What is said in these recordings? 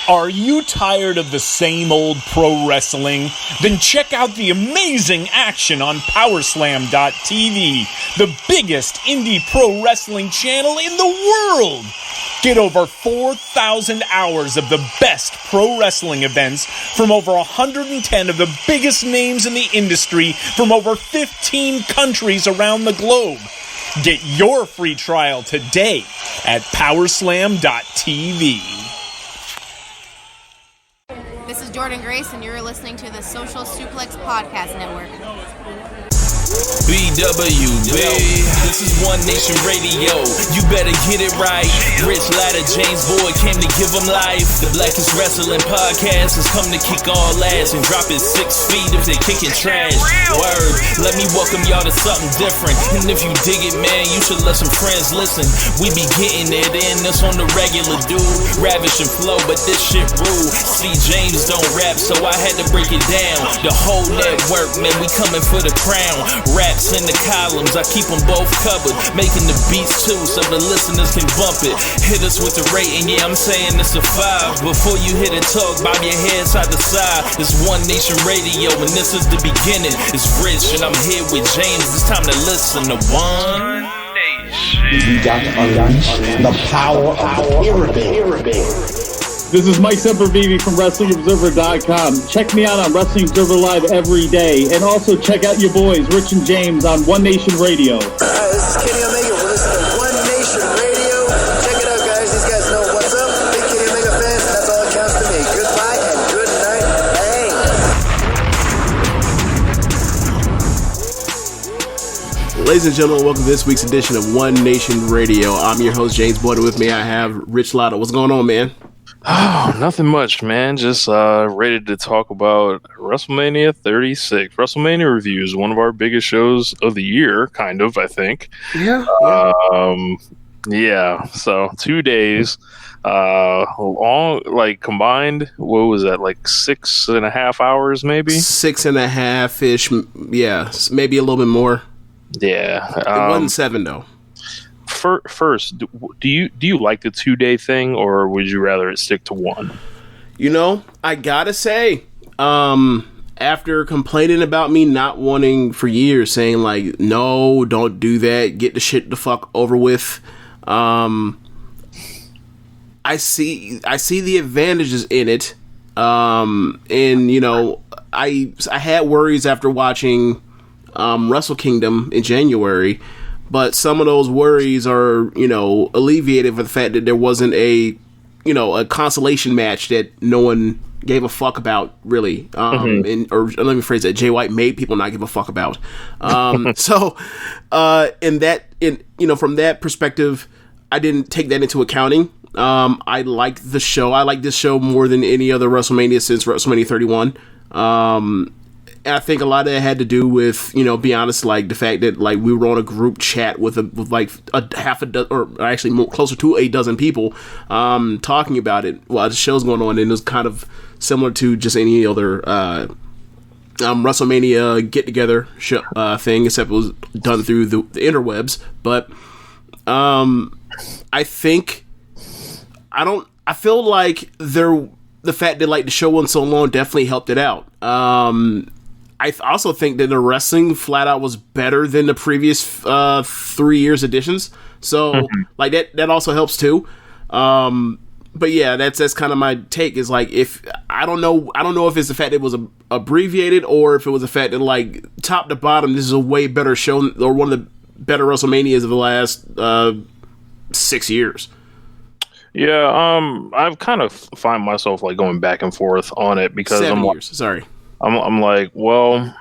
Are you tired of the same old pro wrestling? Then check out the amazing action on Powerslam.tv, the biggest indie pro wrestling channel in the world. Get over 4,000 hours of the best pro wrestling events from over 110 of the biggest names in the industry from over 15 countries around the globe. Get your free trial today at Powerslam.tv. This is Jordan Grace, and you're listening to the Social Suplex Podcast Network. BWB, this is One Nation Radio. You better get it right. Rich Latta, James Boyd came to give them life. The Blackest Wrestling Podcast has come to kick all ass and drop it 6 feet if they're kicking trash. Word, let me welcome y'all to something different. And if you dig it, man, you should let some friends listen. We be getting it in, this on the regular, dude. Ravish and flow, but this shit rude. See, James don't rap, so I had to break it down. The whole network, man, we coming for the crown. Raps in the columns, I keep them both covered. Making the beats too, so the listeners can bump it. Hit us with the rating, yeah, I'm saying it's a 5. Before you hit it, talk, bob your head side to side. It's One Nation Radio, and this is the beginning. It's Rich, and I'm here with James. It's time to listen to One Nation. You got to unleash the power of the pyramid. This is Mike Sempervive from WrestlingObserver.com. Check me out on Wrestling Observer Live every day. And also check out your boys, Rich and James, on One Nation Radio. This is Kenny Omega. We're listening to One Nation Radio. Check it out, guys. These guys know what's up. Big Kenny Omega fans, and that's all that counts to me. Goodbye and good night. Bang. Ladies and gentlemen, welcome to this week's edition of One Nation Radio. I'm your host, James Boyd. With me, I have Rich Latta. What's going on, man? Oh, nothing much, man. Just ready to talk about WrestleMania 36. WrestleMania reviews, one of our biggest shows of the year, kind of, I think. Yeah. Yeah. So 2 days, long, like combined. What was that? Like 6.5 hours, maybe. 6.5 ish. Yeah, maybe a little bit more. Yeah. It wasn't 7 though. First, do you like the 2-day thing, or would you rather it stick to one? You know, I gotta say, after complaining about me not wanting for years, saying like, no, don't do that, get the shit the fuck over with. I see the advantages in it. And you know, I had worries after watching Wrestle Kingdom in January. But some of those worries are, you know, alleviated for the fact that there wasn't a consolation match that no one gave a fuck about, really. Or let me phrase that: Jay White made people not give a fuck about. From that perspective, I didn't take that into accounting. I like the show. I like this show more than any other WrestleMania since WrestleMania 31. And I think a lot of that had to do with, you know, be honest, like the fact that like we were on a group chat with like a half a dozen, or actually more, closer to a dozen people, talking about it while the show's going on, and it was kind of similar to just any other WrestleMania get together thing, except it was done through the interwebs. But I feel like the fact that like the show went so long definitely helped it out. I also think that the wrestling flat out was better than the previous 3 years editions. So like that also helps too. But yeah, that's kind of my take, is like, if I don't know if it's the fact that it was abbreviated, or if it was the fact that like top to bottom this is a way better show, or one of the better WrestleManias of the last 6 years. Yeah, I've kind of find myself like going back and forth on it, because 7 years. Sorry. I'm like, well,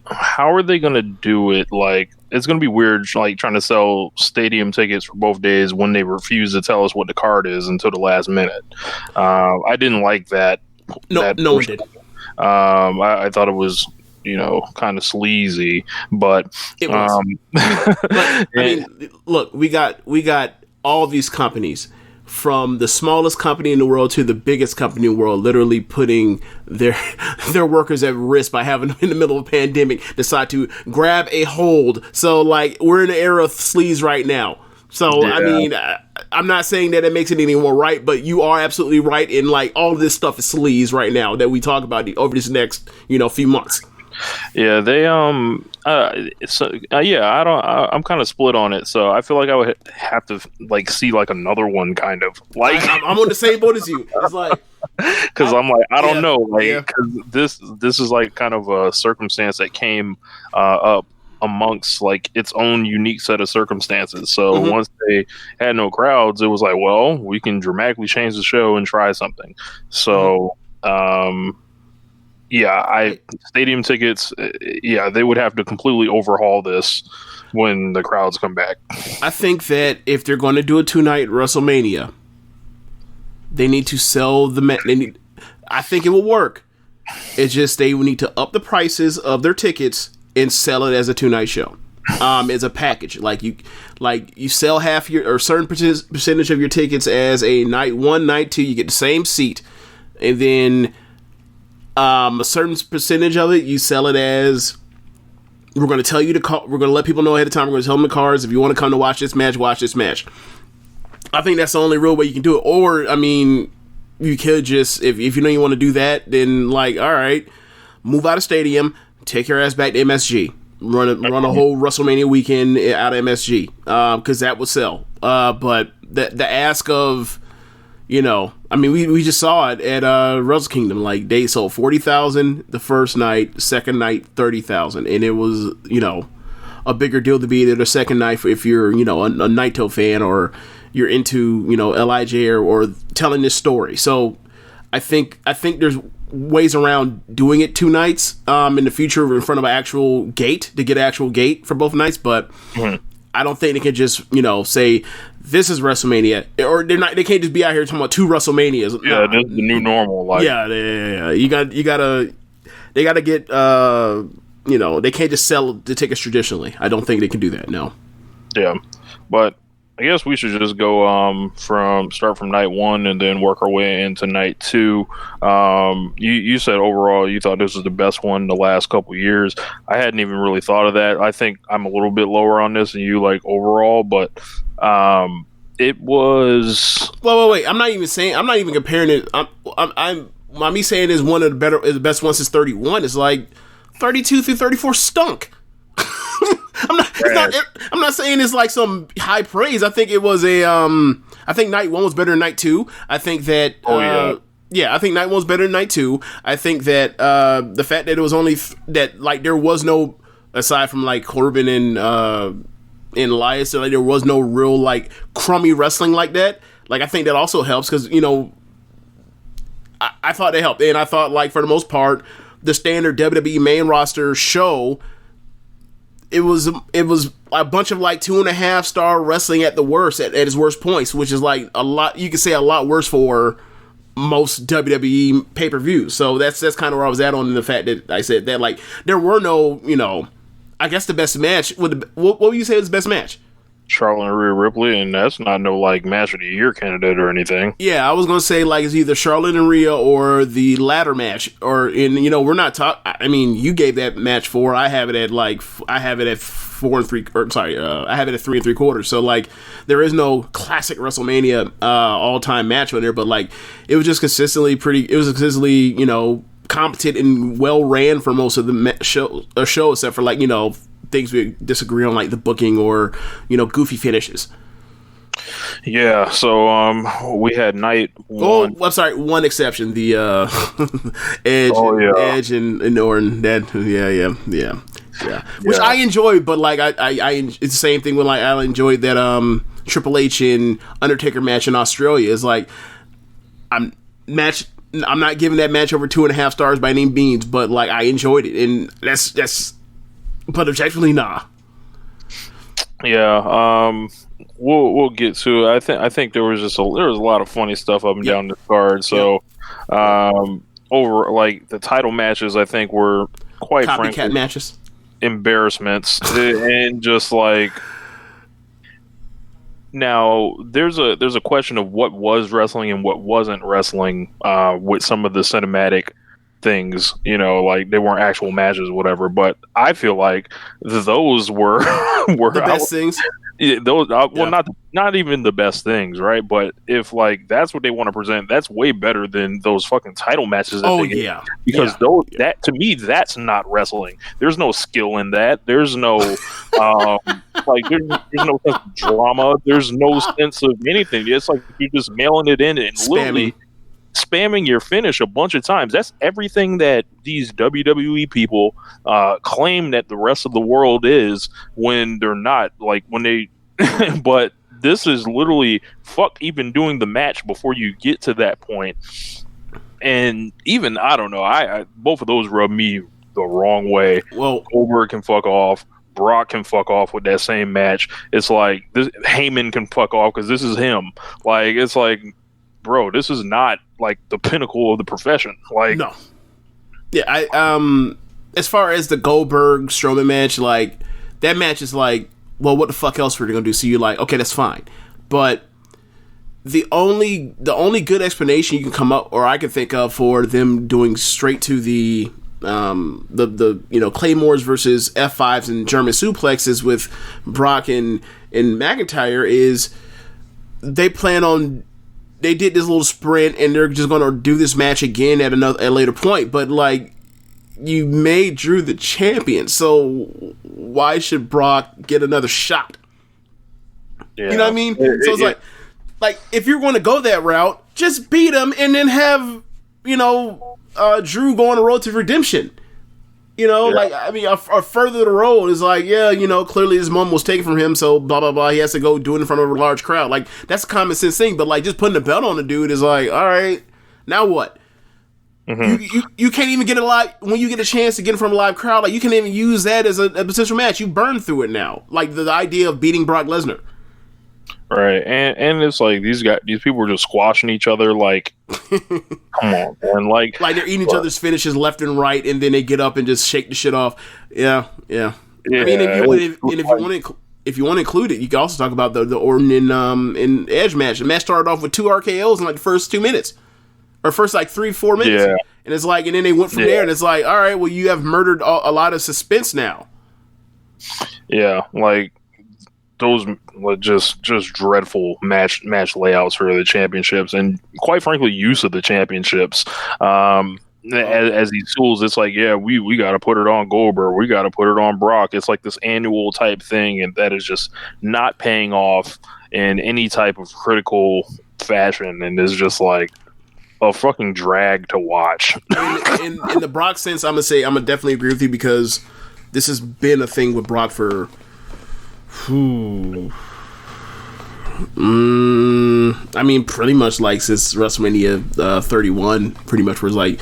how are they going to do it? Like, it's going to be weird, like trying to sell stadium tickets for both days when they refuse to tell us what the card is until the last minute. I didn't like that. No one did. I thought it was, you know, kind of sleazy, but it was. But, I mean, look, we got all these companies, from the smallest company in the world to the biggest company in the world, literally putting their workers at risk by having them in the middle of a pandemic decide to grab a hold. So like, we're in the era of sleaze right now. So, Yeah. I mean, I'm not saying that it makes it any more right, but you are absolutely right in, like, all of this stuff is sleaze right now that we talk about over this next, few months. Yeah, they I'm kind of split on it, so I feel like I would have to like see like another one kind of like I'm on the same boat as you. It's like, because I'm like I don't know, like yeah. 'cause this is like kind of a circumstance that came up amongst like its own unique set of circumstances. So once they had no crowds, it was like, well, we can dramatically change the show and try something. So stadium tickets, they would have to completely overhaul this when the crowds come back. I think that if they're going to do a 2-night WrestleMania, they need to sell I think it will work. It's just they need to up the prices of their tickets and sell it as a 2-night show. As a package, like you sell half your or certain percentage of your tickets as a night 1, night 2. You get the same seat, and then a certain percentage of it you sell it as, we're going to tell you to call. We're going to let people know ahead of time. We're going to tell them the cards. If you want to come to watch this match, watch this match. I think that's the only real way you can do it. Or, I mean, you could just, if you know you want to do that, then like, all right, move out of stadium, take your ass back to MSG, run a whole WrestleMania weekend out of MSG, because that would sell. But the ask of, I mean, we just saw it at Wrestle Kingdom. Like, they sold 40,000 the first night, second night 30,000, and it was a bigger deal to be there the second night if you're a Naito fan or you're into Lij or telling this story. So I think there's ways around doing it 2 nights in the future in front of an actual gate to get an actual gate for both nights, but I don't think they can just say this is WrestleMania, or they can't just be out here talking about 2 WrestleManias. Yeah, this is the new normal. Like, yeah. They gotta get they can't just sell the tickets traditionally. I don't think they can do that. No. Yeah, but I guess we should just go start from night 1 and then work our way into night 2. You said overall you thought this was the best one the last couple years. I hadn't even really thought of that. I think I'm a little bit lower on this than you, like overall, but it was. Wait. I'm not even comparing it. Me saying is one of the best ones since 31. It's like 32 through 34 stunk. I'm not saying it's like some high praise. I think it was I think night 1 was better than night 2. I think that. I think night 1 was better than night 2. I think that the fact that it was only that like there was no, aside from like Corbin and Elias, like there was no real like crummy wrestling like that. Like I think that also helps because I thought they helped, and I thought like for the most part the standard WWE main roster show. It was a bunch of like 2.5 star wrestling at the worst, at its worst points, which is like a lot. You could say a lot worse for most WWE pay-per-views. So that's kind of where I was at on the fact that I said that like there were no, I guess the best match. What would you say was the best match? Charlotte and Rhea Ripley, and that's not no like match of the year candidate or anything. Yeah, I was gonna say like it's either Charlotte and Rhea or the ladder match, or we're not talking. I mean, you gave that match 4. I have it at 4 3. Or sorry, I have it at 3 3/4. So like, there is no classic WrestleMania all time match on there, but like it was just consistently pretty. It was consistently competent and well ran for most of the show, except for like things we disagree on, like the booking or goofy finishes. Yeah, so we had night 1. Oh, I'm sorry, one exception: the Edge and Orton. That yeah. Which I enjoyed, but like I it's the same thing when like I enjoyed that Triple H and Undertaker match in Australia. It's like I'm not giving that match over 2.5 stars by any means, but like I enjoyed it, and that's. But objectively, nah. Yeah, we'll get to it. I think there was a lot of funny stuff up and down the card. So, over like the title matches, I think were quite frankly matches, embarrassments, and just like now there's a question of what was wrestling and what wasn't wrestling with some of the cinematic things, like they weren't actual matches or whatever, but I feel like those were the best things. Yeah, those not even the best things, right? But if like that's what they want to present, that's way better than those fucking title matches. Because that to me, that's not wrestling. There's no skill in that. There's no there's no sense of drama. There's no sense of anything. It's like you're just mailing it in and literally spamming your finish a bunch of times. That's everything that these WWE people claim that the rest of the world is when they're not. Like when they, but this is literally fuck even doing the match before you get to that point. And even I don't know. I both of those rub me the wrong way. Well, Goldberg can fuck off. Brock can fuck off with that same match. It's like Heyman can fuck off because this is him. Like it's like, bro, this is not like the pinnacle of the profession. Like, no. Yeah, as far as the Goldberg Strowman match, like that match is like, well, what the fuck else were they gonna do? So you're like, okay, that's fine. But the only good explanation you can come up, or I can think of, for them doing straight to the Claymores versus F5s and German suplexes with Brock and McIntyre is they did this little sprint and they're just going to do this match again at a later point. But like, you made Drew the champion, so why should Brock get another shot? Yeah. You know what I mean? So it's like if you're going to go that route, just beat him and then have Drew go on a road to redemption. Like, I mean, a further the road is like, clearly this moment was taken from him, so blah, blah, blah. He has to go do it in front of a large crowd. Like, that's a common sense thing, but like, just putting the belt on the dude is like, all right, now what? Mm-hmm. You can't even get a live, when you get a chance to get in front of a live crowd, like, you can't even use that as a potential match. You burn through it now. Like, the idea of beating Brock Lesnar. Right, and it's like these people are just squashing each other. Like, come on, man! Like they're eating each other's finishes left and right, and then they get up and just shake the shit off. Yeah. I mean, if you want to include it, you can also talk about the Orton and Edge match. The match started off with 2 RKOs in like the first 2 minutes, or first like 3-4 minutes, and it's like, and then they went from there, and it's like, all right, well, you have murdered a lot of suspense now. Yeah, like. Those were just dreadful match layouts for the championships, and quite frankly, use of the championships. As these tools, it's like, we got to put it on Goldberg, we got to put it on Brock. It's like this annual type thing, and that is just not paying off in any type of critical fashion, and it's just like a fucking drag to watch. in the Brock sense, I'm gonna definitely agree with you, because this has been a thing with Brock for. I mean, pretty much like since WrestleMania 31, pretty much was like,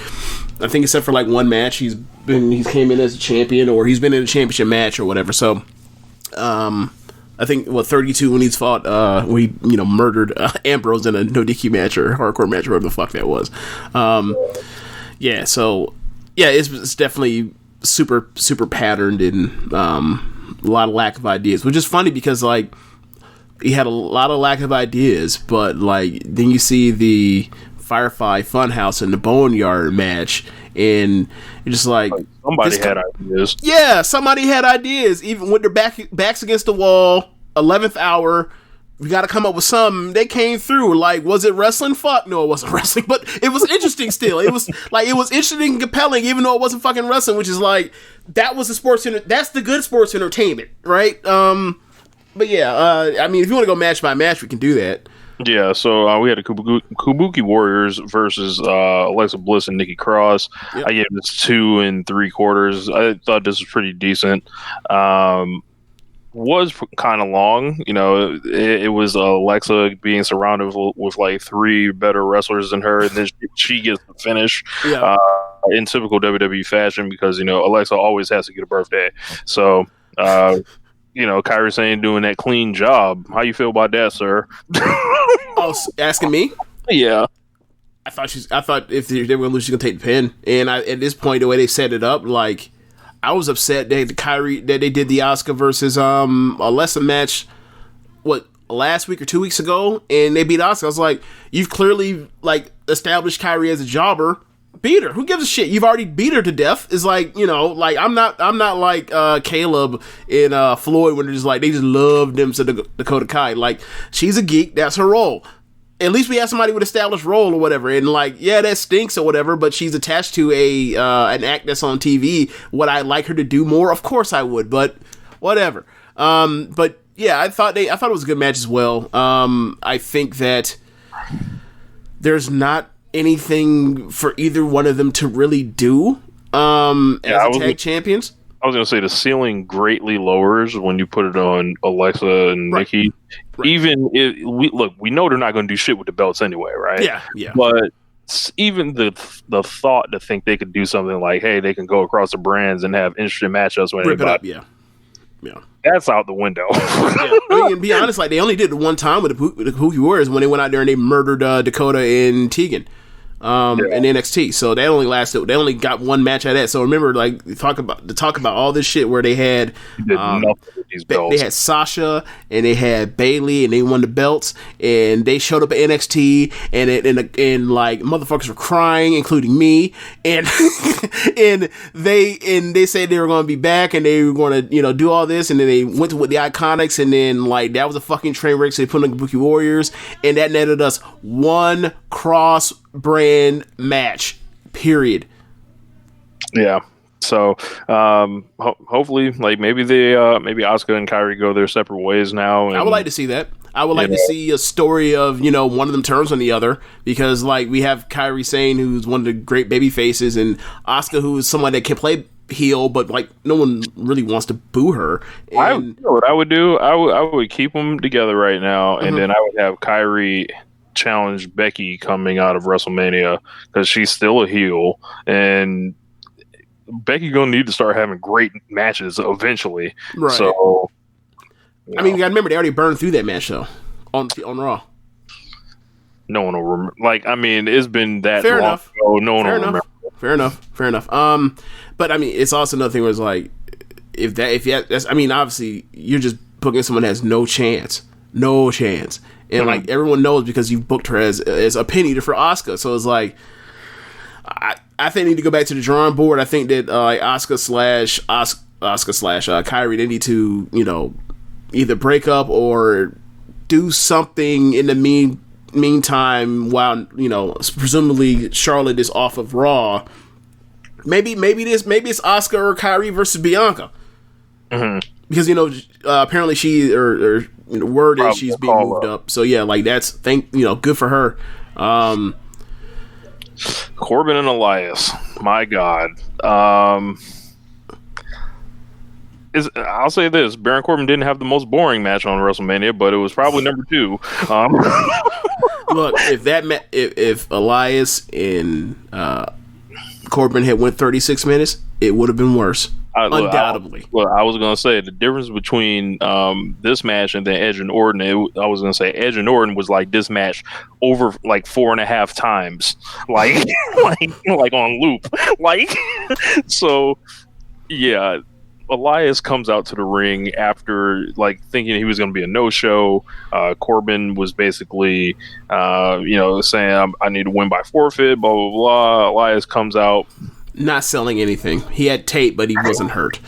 I think except for like one match, he's came in as a champion, or he's been in a championship match or whatever. So, I think 32 when he's fought, when he murdered Ambrose in a no DQ match or hardcore match or whatever the fuck that was. It's definitely super patterned and a lot of lack of ideas, which is funny because like he had a lot of lack of ideas, but like then you see the Firefly Funhouse and the Boneyard match, and you're just like somebody had ideas. Yeah, somebody had ideas, even with their backs against the wall. 11th hour, we got to come up with something. They came through. Like, was it wrestling? Fuck no, it wasn't wrestling, but it was interesting still. It was interesting and compelling, even though it wasn't fucking wrestling, which is like, that was the that's the good sports entertainment, right? But yeah, I mean, if you want to go match by match, we can do that. Yeah, so we had a Kabuki Warriors versus Alexa Bliss and Nikki Cross. Yep. I gave this 2 3/4. I thought this was pretty decent. Was kind of long, it was Alexa being surrounded with like 3 better wrestlers than her, and then she gets the finish in typical WWE fashion, because Alexa always has to get a birthday. So Kairi Sane doing that clean job. How you feel about that, sir? Oh, asking me? Yeah. I thought if they were gonna lose, she's gonna take the pin. And at this point, the way they set it up, like, I was upset that they did the Asuka versus Alexa match, last week or 2 weeks ago, and they beat Asuka. I was like, you've clearly like established Kairi as a jobber. Beat her. Who gives a shit? You've already beat her to death. It's like, like I'm not like Caleb and Floyd when they're just like they just love them to Dakota Kai. Like, she's a geek. That's her role. At least we have somebody with established role or whatever. And like, yeah, that stinks or whatever, but she's attached to an act that's on TV. Would I like her to do more? Of course I would, but whatever. But yeah, I thought it was a good match as well. I think that there's not anything for either one of them to really do as tag champions. I was going to say the ceiling greatly lowers when you put it on Alexa and Nikki. Right. Even if we know they're not going to do shit with the belts anyway, right? Yeah. But even the thought to think they could do something like, hey, they can go across the brands and have interesting matchups with anybody. Yeah. That's out the window. I mean, to be honest, like they only did it one time with the Pookie Warriors when they went out there and they murdered Dakota and Tegan. In NXT, so they only got one match out of that. So remember, like, talk about all this shit where they had they had Sasha and they had Bayley and they won the belts and they showed up at NXT and like motherfuckers were crying, including me, and and they said they were going to be back and they were going to do all this, and then they went with the Iconics, and then like that was a fucking train wreck. So they put on the Kabuki Warriors, and that netted us one cross brand match, period. Yeah. So hopefully, like maybe Asuka and Kairi go their separate ways now. And, I would like to see that. I would like to see a story of one of them turns on the other, because like we have Kairi Sane, who's one of the great baby faces, and Asuka, who is someone that can play heel, but like no one really wants to boo her. And what I would do, I would keep them together right now, and then I would have Kairi challenge Becky coming out of WrestleMania, because she's still a heel, and Becky gonna need to start having great matches eventually. Right. So, I mean, you gotta remember they already burned through that match though on Raw. No one will remember. Like, I mean, it's been that Fair long enough. ago. No one will remember. Fair enough. But I mean, it's also another thing where it's like, I mean, obviously you're just booking someone that has no chance. And like everyone knows, because you've booked her as a penny for Asuka. So it's like, I think they need to go back to the drawing board. I think that Asuka slash Kairi, they need to either break up or do something in the meantime while presumably Charlotte is off of Raw. Maybe it's Asuka or Kairi versus Bianca. Because apparently she or word is she's being moved up. So yeah, like that's good for her. Corbin and Elias, my God. I'll say this: Baron Corbin didn't have the most boring match on WrestleMania, but it was probably number 2. Look, if Elias and Corbin had went 36 minutes, it would have been worse. Undoubtedly. I was going to say the difference between this match and then Edge and Orton. I was going to say Edge and Orton was like this match over like 4.5 times, like like on loop, like so. Yeah, Elias comes out to the ring after like thinking he was going to be a no-show. Corbin was basically, saying I need to win by forfeit. Blah blah blah. Elias comes out. Not selling anything. He had tape, but he wasn't hurt.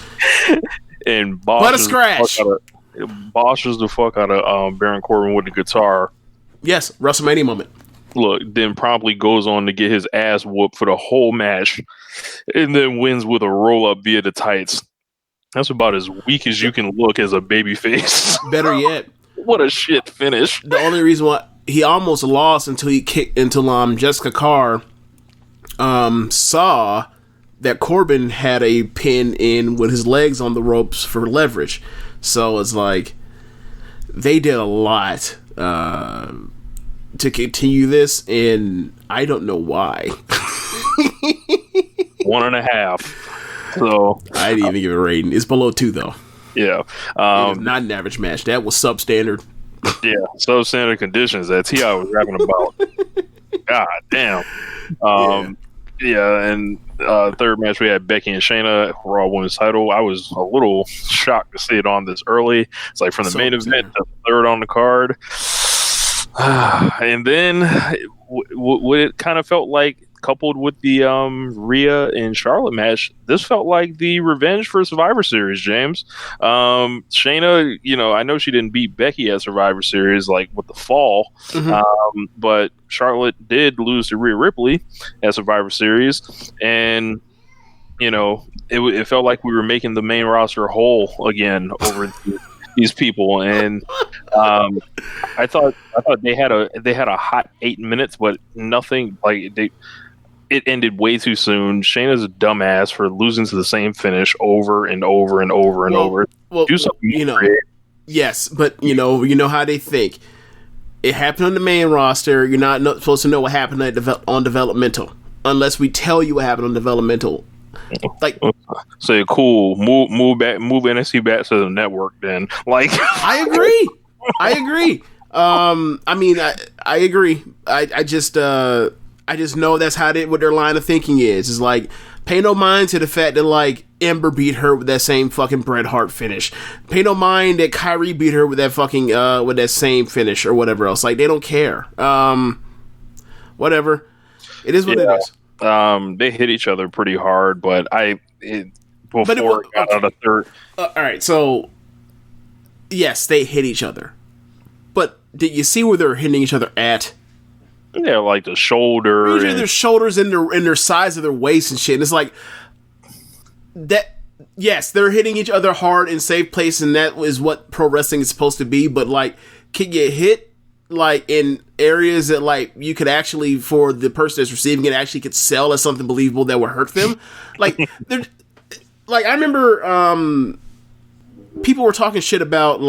And but a scratch. Boshes the fuck out of Baron Corbin with the guitar. Yes, WrestleMania moment. Look, then promptly goes on to get his ass whooped for the whole match, and then wins with a roll up via the tights. That's about as weak as you can look as a babyface. Better yet, what a shit finish. The only reason why he almost lost until Jessica Carr saw that Corbin had a pin in with his legs on the ropes for leverage. So it's like they did a lot to continue this, and I don't know why. 1.5. So I didn't even give it a rating. It's below 2 though. Yeah, it was not an average match. That was substandard. Yeah, substandard conditions that T.I. was rapping about. God damn. Yeah, and third match we had Becky and Shayna Raw Women's title. I was a little shocked to see it on this early. It's like from the main event to third on the card. And then what it kind of felt like coupled with the Rhea and Charlotte match, this felt like the revenge for Survivor Series, James. Shayna, I know she didn't beat Becky at Survivor Series, like with the fall, but Charlotte did lose to Rhea Ripley at Survivor Series, and it felt like we were making the main roster whole again over these people, and I thought they had a hot 8 minutes, but nothing it ended way too soon. Shayna's a dumbass for losing to the same finish over and over and over and over. Well, do something. Yes, but you know how they think. It happened on the main roster. You're not supposed to know what happened on developmental unless we tell you what happened on developmental. Like, say cool, move NXT back to the network. Then, I agree. I agree. I just know that's what their line of thinking is. Is like, pay no mind to the fact that Ember beat her with that same fucking Bret Hart finish. Pay no mind that Kyrie beat her with that fucking with that same finish or whatever else. They don't care. Whatever. It is what it is. They hit each other pretty hard, but it got out of third. All right, so yes, they hit each other, but did you see where they're hitting each other at? Yeah, like the shoulder, their shoulders and their size of their waist and shit. And it's like that. Yes, they're hitting each other hard in safe place, and that is what pro wrestling is supposed to be. But can you hit in areas that you could actually, for the person that's receiving it, actually could sell as something believable that would hurt them? I remember people were talking shit about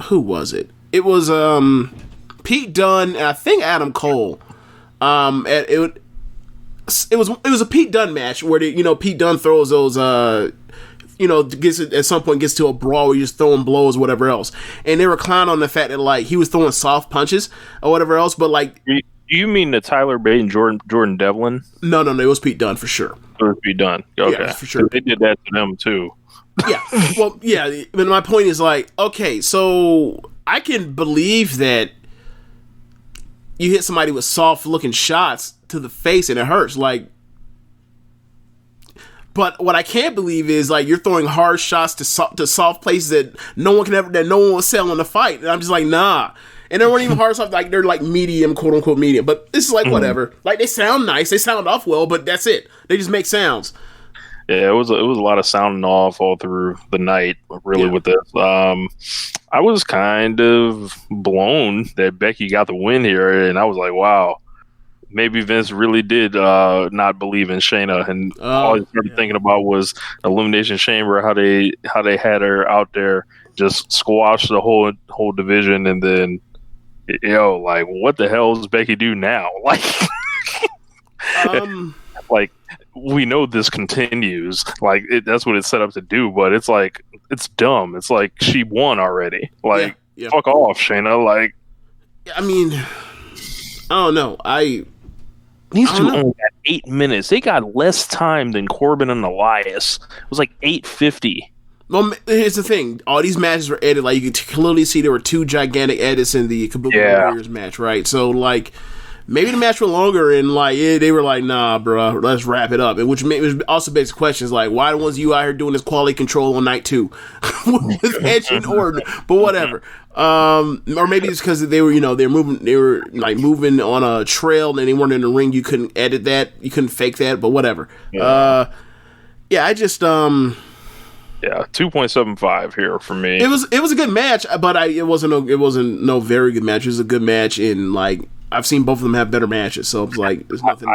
who was it? It was Pete Dunne and I think Adam Cole. It was a Pete Dunne match where Pete Dunne throws those at some point gets to a brawl where you're just throwing blows or whatever else, and they were clowning on the fact that he was throwing soft punches or whatever else, but do you mean the Tyler Bate and Jordan Devlin? No, it was Pete Dunne for sure. It was Pete Dunne. Okay, yeah, for sure. They did that to them too. Yeah, well, yeah, but my point is okay, so I can believe that you hit somebody with soft looking shots to the face and it hurts, but what I can't believe is you're throwing hard shots to soft places that no one will sell in the fight, and I'm just nah. And they weren't even hard soft, they're medium, quote unquote medium. But this is whatever. They sound nice, they sound off well, but that's it. They just make sounds. Yeah, it was a lot of sounding off all through the night, really, with this. I was kind of blown that Becky got the win here, and I was like, wow. Maybe Vince really did not believe in Shayna, and all I started thinking about was Elimination Chamber, how they had her out there, just squash the whole division, and then what the hell does Becky do now? We know this continues, that's what it's set up to do, but it's it's dumb. It's she won already. Fuck off, Shayna. I don't know. These two only got 8 minutes. They got less time than Corbin and Elias. It was 8:50. Well, here's the thing. All these matches were edited. You could clearly see there were two gigantic edits in the Kabuki Warriors match, right? So, maybe the match went longer, and they were nah, bro, let's wrap it up. And which also begs questions why was you out here doing this quality control on night 2 with Edge and Orton? But whatever. Or maybe it's because they were moving on a trail and they weren't in the ring. You couldn't edit that. You couldn't fake that. But whatever. I just 2.75 here for me. It was a good match, but it wasn't no very good match. It was a good match, and I've seen both of them have better matches, so it's there's nothing.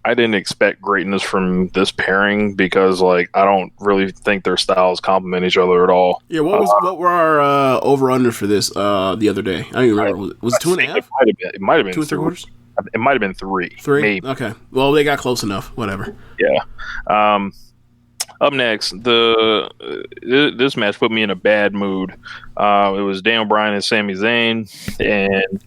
I didn't expect greatness from this pairing because I don't really think their styles complement each other at all. Yeah, what were our over under for this the other day? I don't even remember. Was it 2.5? It might have been 2 3/4. It might have been 3. 3? Maybe. Okay. Well, they got close enough. Whatever. Yeah. Up next, this match put me in a bad mood. It was Daniel Bryan and Sami Zayn, and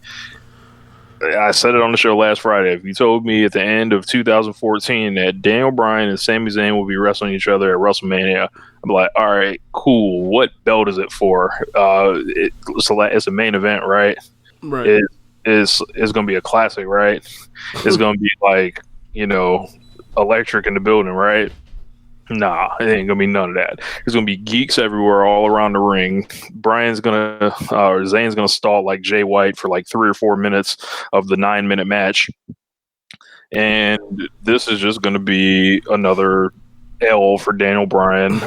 I said it on the show last Friday. If you told me at the end of 2014 that Daniel Bryan and Sami Zayn will be wrestling each other at WrestleMania, I'm like, all right, cool. What belt is it for? It's a main event, right? Right. is going to be a classic, right? It's going to be like, electric in the building, right? Nah, it ain't gonna be none of that. There's gonna be geeks everywhere, all around the ring. Zane's gonna stall like Jay White for like 3 or 4 minutes of the 9-minute match, and this is just gonna be another L for Daniel Bryan.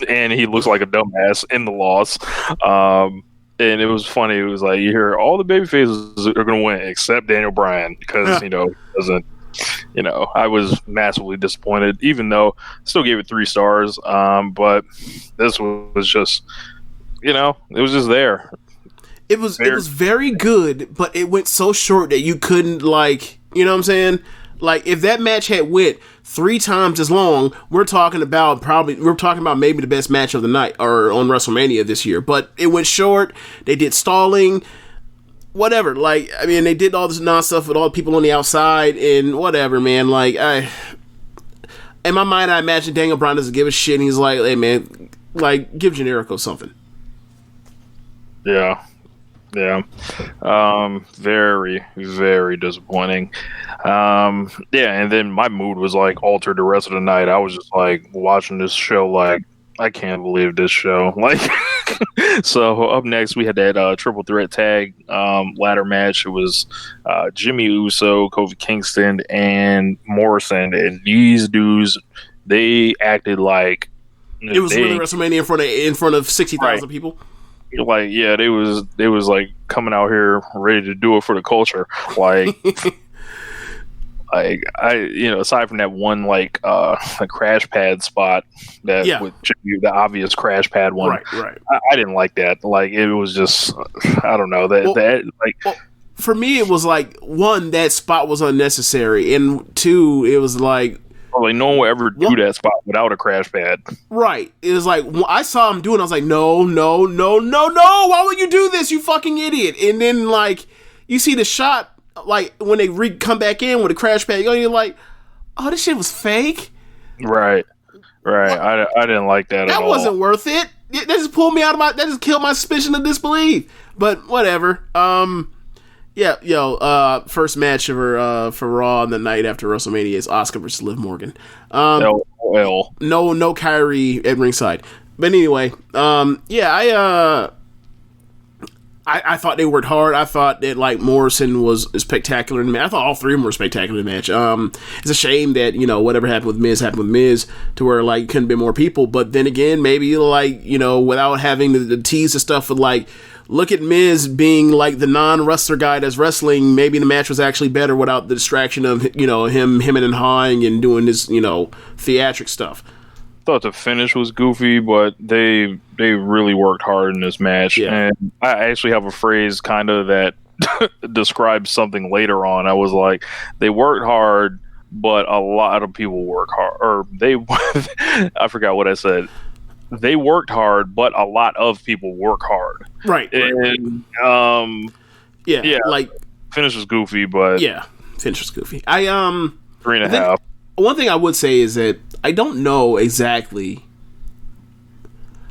And he looks like a dumbass in the loss. And it was funny. It was like you hear all the baby faces are gonna win except Daniel Bryan because doesn't. I was massively disappointed, even though I still gave it 3 stars. But this was just, it was just there. It was very good, but it went so short that you couldn't what I'm saying? Like if that match had went 3 times as long, we're talking about maybe the best match of the night or on WrestleMania this year. But it went short. They did stalling. Whatever, they did all this non-stuff with all the people on the outside and whatever, man. In my mind, I imagine Daniel Bryan doesn't give a shit. And he's like, hey, man, give Generico something. Yeah. Very, very disappointing. And then my mood was altered the rest of the night. I was just watching this show I can't believe this show. So up next we had that triple threat tag ladder match. It was Jimmy Uso, Kofi Kingston, and Morrison. And these dudes, they acted like it was winning WrestleMania in front of 60,000 people. They was coming out here ready to do it for the culture. Aside from that one a crash pad spot with the obvious crash pad one, right. I didn't like that. It was just I don't know for me it was one, that spot was unnecessary, and 2, it was no one will ever do that spot without a crash pad. Right. It was I saw him doing it, I was like, no, why would you do this, you fucking idiot? And then you see the shot when they come back in with a crash pad, you're like, oh, this shit was fake. Right. I didn't like that at all. That wasn't worth it. That just pulled me out of that just killed my suspicion of disbelief. But whatever. First match for Raw on the night after WrestleMania is Asuka versus Liv Morgan. No Kyrie at ringside. But anyway, I thought they worked hard. I thought that Morrison was spectacular in the match. I thought all 3 of them were spectacular in the match. It's a shame that whatever happened with Miz to where couldn't be more people. But then again, maybe without having the tease of stuff with look at Miz being the non-wrestler guy that's wrestling. Maybe the match was actually better without the distraction of him and hawing and doing this theatric stuff. Thought the finish was goofy, but they really worked hard in this match. Yeah. And I actually have a phrase kind of that describes something later on. I was like, they worked hard, but a lot of people work hard. Or I forgot what I said. They worked hard, but a lot of people work hard. Right. And finish was goofy, but finish was goofy. 3.5. One thing I would say is that I don't know exactly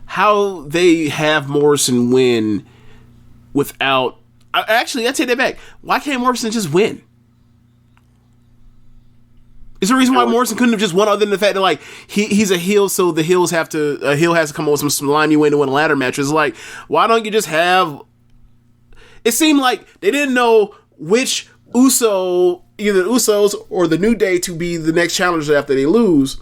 how they have Morrison win without... Actually, I take that back. Why can't Morrison just win? Is there a reason why Morrison couldn't have just won, other than the fact that he's a heel, so the heels have to a heel has to come up with some slimy way to win a ladder match? It's why don't you just have... It seemed like they didn't know which either the Usos or the New Day to be the next challenger after they lose.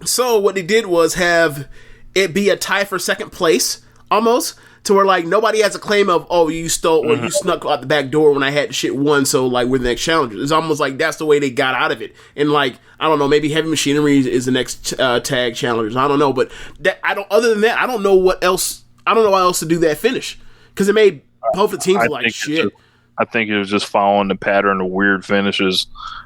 So what they did was have it be a tie for second place, almost, to where nobody has a claim of, oh, you stole or you snuck out the back door when I had shit won, so we're the next challenger. It's almost that's the way they got out of it. And I don't know, maybe Heavy Machinery is the next tag challengers. I don't know, but other than that, I don't know what else. I don't know how else to do that finish, because it made both the teams shit. I think it was just following the pattern of weird finishes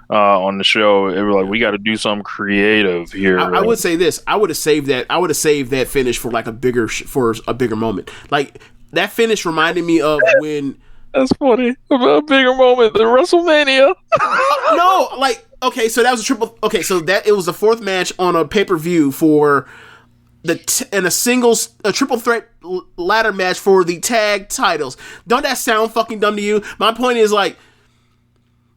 on the show. It was we got to do something creative here. I would say this: I would have saved that. I would have saved that finish for a bigger moment. That finish reminded me of when. That's funny. A bigger moment than WrestleMania. No, okay, so that was a triple. Okay, so that it was the 4th match on a pay-per-view for in a triple threat ladder match for the tag titles. Don't that sound fucking dumb to you? My point is, like,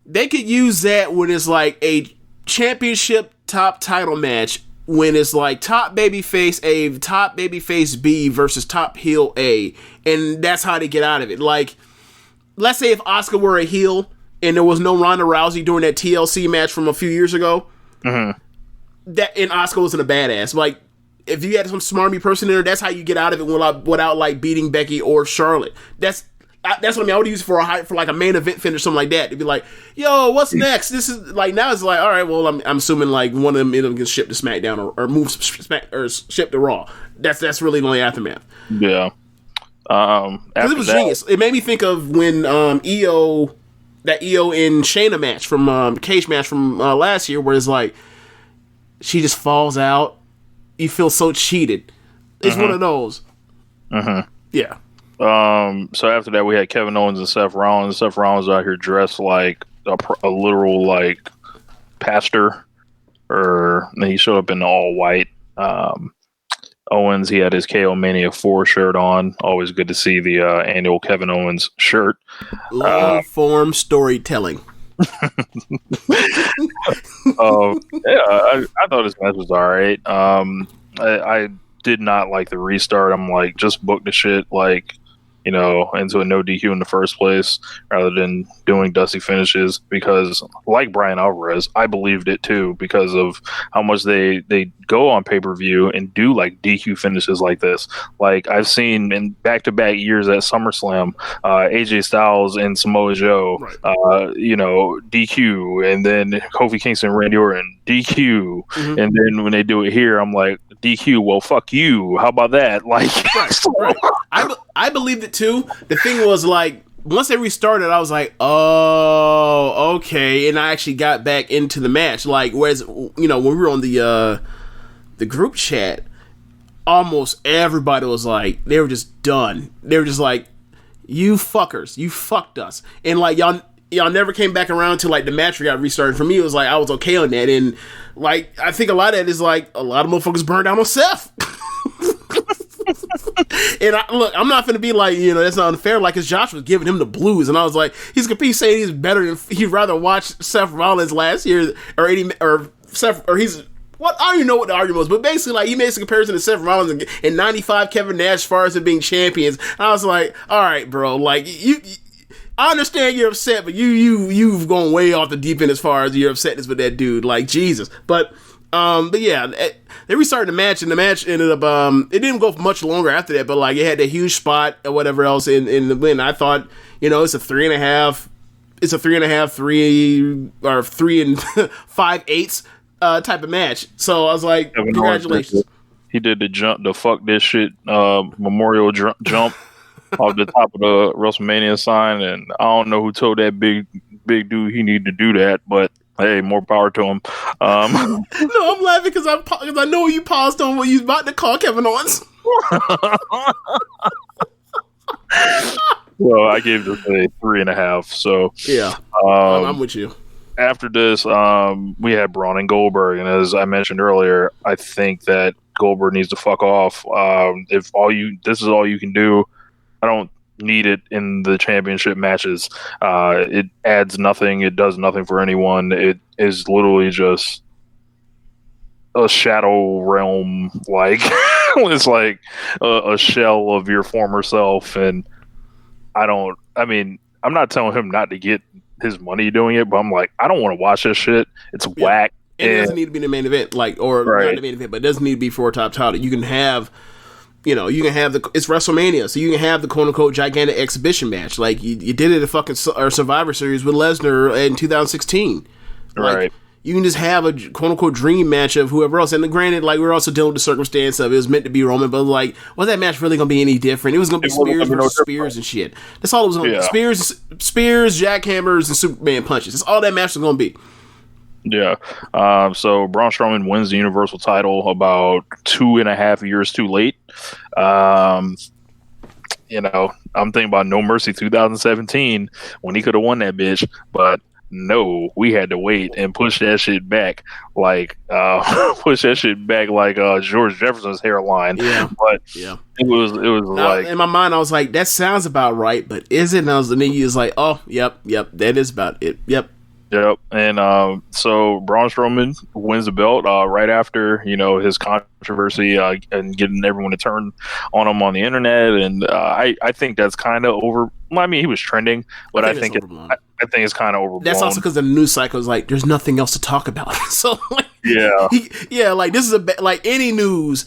they could use that when it's like a championship top title match, when it's like top babyface A, top babyface B versus top heel A, and that's how they get out of it. Like, let's say if Asuka were a heel and there was no Ronda Rousey during that TLC match from a few years ago, that and Asuka wasn't a badass. Like, if you had some smarmy person in there, that's how you get out of it without like beating Becky or Charlotte. That's what I mean. I would use for like a main event finish, something like that. It'd be like, yo, what's next? This is like, now it's like, all right, well, I'm assuming like one of them gets shipped to SmackDown or moves or shipped to Raw. That's really the only aftermath. Yeah. Because it was genius. It made me think of when that Io and Shayna match from cage match from last year, where it's like she just falls out. You feel so cheated. It's one of those. Yeah. So after that, we had Kevin Owens and Seth Rollins. Seth Rollins out here dressed like a literal like pastor, or he showed up in all white. Owens, he had his KO Mania 4 shirt on. Always good to see the annual Kevin Owens shirt. Long form storytelling. I thought his match was all right. I did not like the restart. I'm like, just book the shit, like, you know, into a no DQ in the first place rather than doing dusty finishes, because like Brian Alvarez, I believed it too, because of how much they go on pay-per-view and do like DQ finishes like this. Like, I've seen in back-to-back years at SummerSlam, AJ Styles and Samoa Joe, you know, DQ, and then Kofi Kingston, Randy Orton, DQ, and then when they do it here, I'm like, DQ, well, fuck you. How about that? Like, right. I believed it too. The thing was, like, once they restarted, I was like, oh, okay, and I actually got back into the match. Like, whereas, you know, when we were on the group chat, almost everybody was like, they were just done. They were just like, you fuckers, you fucked us, and like y'all never came back around to like the match got restarted. For me, it was like I was okay on that, and like I think a lot of that is like a lot of motherfuckers burned down on Seth. And I'm not gonna be like, you know, that's not unfair. Like, cause Josh was giving him the blues, and I was like, he's saying he's better than he'd rather watch Seth Rollins last year or Seth, or he's what, I don't even know what the argument was, but basically like he made some comparison to Seth Rollins and 95 Kevin Nash as far as it being champions. And I was like, all right, bro, like you I understand you're upset, but you've gone way off the deep end as far as your upsetness with that dude. Like, Jesus. But yeah, they restarted the match, and the match ended up, it didn't go for much longer after that, but like it had that huge spot or whatever else in the win. I thought, you know, it's a 3.5, 3 or 3 and 5/8 type of match. So I was like, congratulations. He did the fuck this shit memorial jump off the top of the Wrestlemania sign, and I don't know who told that big dude he needed to do that, but hey, more power to him. No, I'm laughing because I know you paused on what you was about to call Kevin Owens. Well, I gave this a 3.5. So yeah, I'm with you. After this, we had Braun and Goldberg, and as I mentioned earlier, I think that Goldberg needs to fuck off. If this is all you can do, I don't need it in the championship matches. It adds nothing. It does nothing for anyone. It is literally just a shadow realm. Like, it's like a shell of your former self. And I'm not telling him not to get his money doing it, but I'm like, I don't want to watch this shit. It's whack. It doesn't need to be the main event, not the main event, but it doesn't need to be for a top title. You can have, it's WrestleMania, so you can have the quote unquote gigantic exhibition match. Like you did it at fucking Survivor Series with Lesnar in 2016. Right. You can just have a quote unquote dream match of whoever else. And granted, like we're also dealing with the circumstance of it was meant to be Roman, but like, was that match really going to be any different? It was going to be Spears versus Spears and shit. That's all it was going to be. Spears, jackhammers, and Superman punches. That's all that match was going to be. Yeah. So Braun Strowman wins the Universal title about 2.5 years too late. I'm thinking about No Mercy 2017 when he could have won that bitch, but no, we had to wait and push that shit back like George Jefferson's hairline. Yeah. But yeah, it was now, like, in my mind I was like, that sounds about right, but is it? And then he was like, oh, yep, that is about it. Yep. And so Braun Strowman wins the belt right after, his controversy and getting everyone to turn on him on the internet. And I think that's kind of over. I mean, he was trending, but I think it's kind of overblown. That's also because the news cycle is like, there's nothing else to talk about. So like, like this is like any news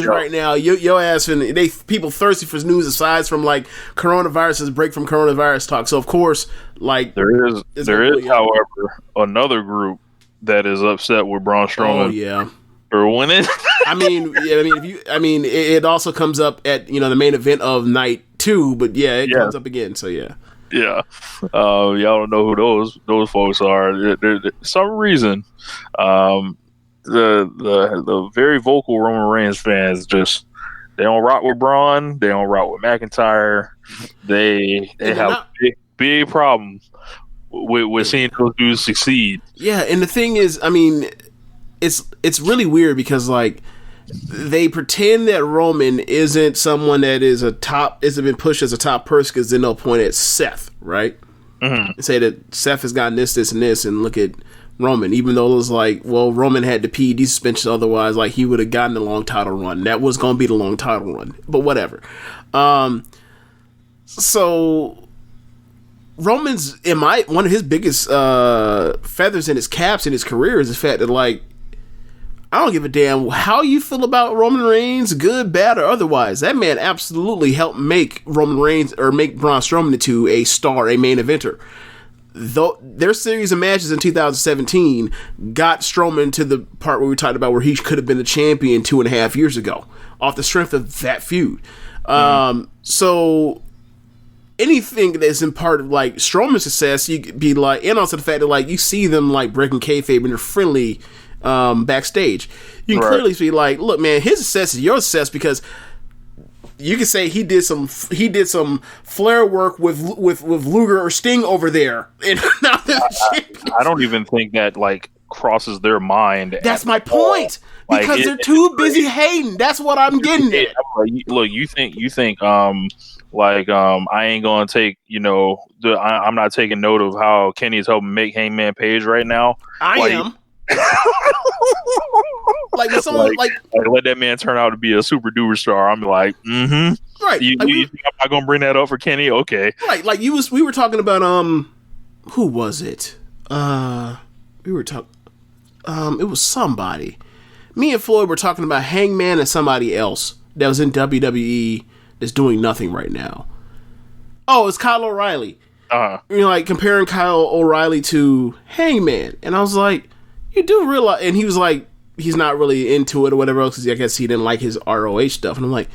right now. Your ass and people thirsty for news aside from like coronavirus's break from coronavirus talk. So of course, like there is, however, another group that is upset with Braun Strowman. Oh yeah. For winning. It also comes up at the main event of night 2, but it comes up again. So yeah. Y'all don't know who those folks are. For some reason, the very vocal Roman Reigns fans they don't rock with Braun. They don't rock with McIntyre. They have a big problem with seeing those dudes succeed. Yeah, and the thing is, it's really weird because like they pretend that Roman isn't someone that isn't been pushed as a top person, because then they'll point at Seth, right? Mm-hmm. And say that Seth has gotten this, and this, and look at Roman. Even though it was like, well, Roman had the PED suspension, otherwise, like he would have gotten the long title run. That was going to be the long title run, but whatever. So Roman's one of his biggest feathers in his caps in his career is the fact that like, I don't give a damn how you feel about Roman Reigns, good, bad, or otherwise. That man absolutely helped make Roman Reigns or make Braun Strowman into a star, a main eventer. Though their series of matches in 2017 got Strowman to the part where we talked about where he could have been the champion 2.5 years ago off the strength of that feud. So anything that's in part of like Strowman's success, you could be like, and also the fact that like you see them like breaking kayfabe and they're friendly backstage. You can clearly be like, look, man, his success is your success, because you can say he did some flair work with Luger or Sting over there, and now I don't even think that like crosses their mind. That's my point. Because they're too busy hating. That's what I'm getting at. Look, you think I ain't gonna take, I'm not taking note of how Kenny is helping make Hangman Page right now. I am. Like when someone like let that man turn out to be a super duper star, I'm like, right. You think I'm not gonna bring that up for Kenny? Okay, right. Like we were talking about who was it? We were talking it was somebody. Me and Floyd were talking about Hangman and somebody else that was in WWE that's doing nothing right now. Oh, it's Kyle O'Reilly. Like comparing Kyle O'Reilly to Hangman, and I was like, you do realize, and he was like, he's not really into it or whatever else, because I guess he didn't like his ROH stuff. And I'm like,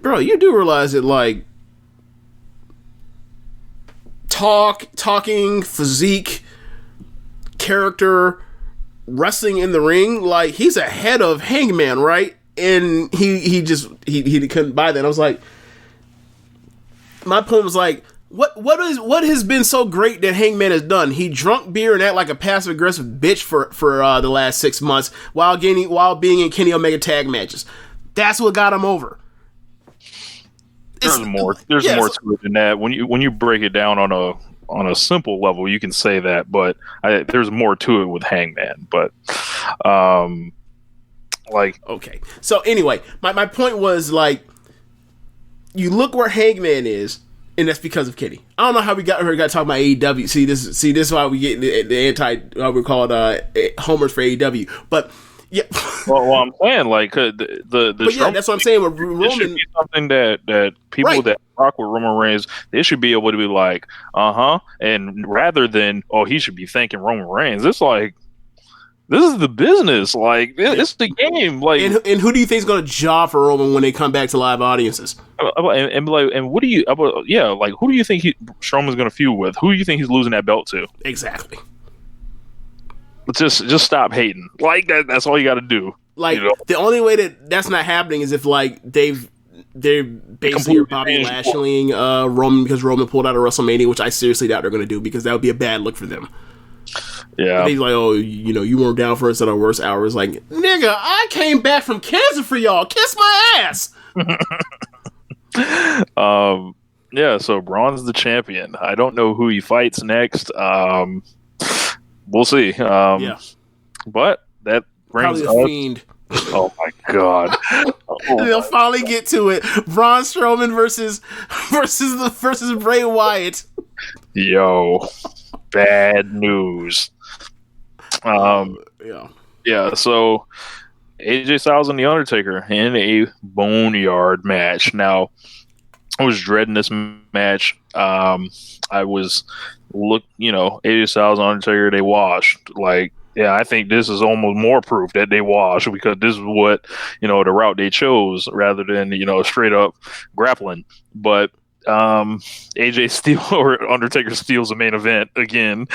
bro, you do realize that, like, talking, physique, character, wrestling in the ring, like, he's ahead of Hangman, right? And he couldn't buy that. I was like, my point was like, What has been so great that Hangman has done? He drunk beer and act like a passive aggressive bitch for the last 6 months while being in Kenny Omega tag matches. That's what got him over. There's more to it than that. When you break it down on a simple level, you can say that, but there's more to it with Hangman. But okay. So anyway, my point was like, you look where Hangman is. And that's because of Kenny. I don't know how we got talking about AEW. See, this is why we get the we're called homers for AEW. But yeah, well, I'm saying like that's what I'm saying. With Roman, it should be something that people that rock with Roman Reigns, they should be able to be like, and rather than he should be thanking Roman Reigns. It's like, this is the business. Like, it's the game. Like, and who do you think is going to job for Roman when they come back to live audiences? And what do you? Like, who do you think Strowman's going to feud with? Who do you think he's losing that belt to? Exactly. Just stop hating. Like that. That's all you got to do. Like the only way that's not happening is if like they've they basically are Bobby Lashleying Roman because Roman pulled out of WrestleMania, which I seriously doubt they're going to do because that would be a bad look for them. Yeah. He's like, oh, you weren't down for us at our worst hours. Like, nigga, I came back from cancer for y'all. Kiss my ass. Yeah, so Braun's the champion. I don't know who he fights next. We'll see. Yeah. But that brings Probably us... the Fiend. Oh my god. They'll finally get to it. Braun Strowman versus Bray Wyatt. Yo. Bad news. Yeah, so AJ Styles and The Undertaker in a boneyard match. Now, I was dreading this match. I was AJ Styles and Undertaker, they washed. Like, yeah, I think this is almost more proof that they washed because this is what, the route they chose rather than, straight up grappling. But Undertaker steals a main event again.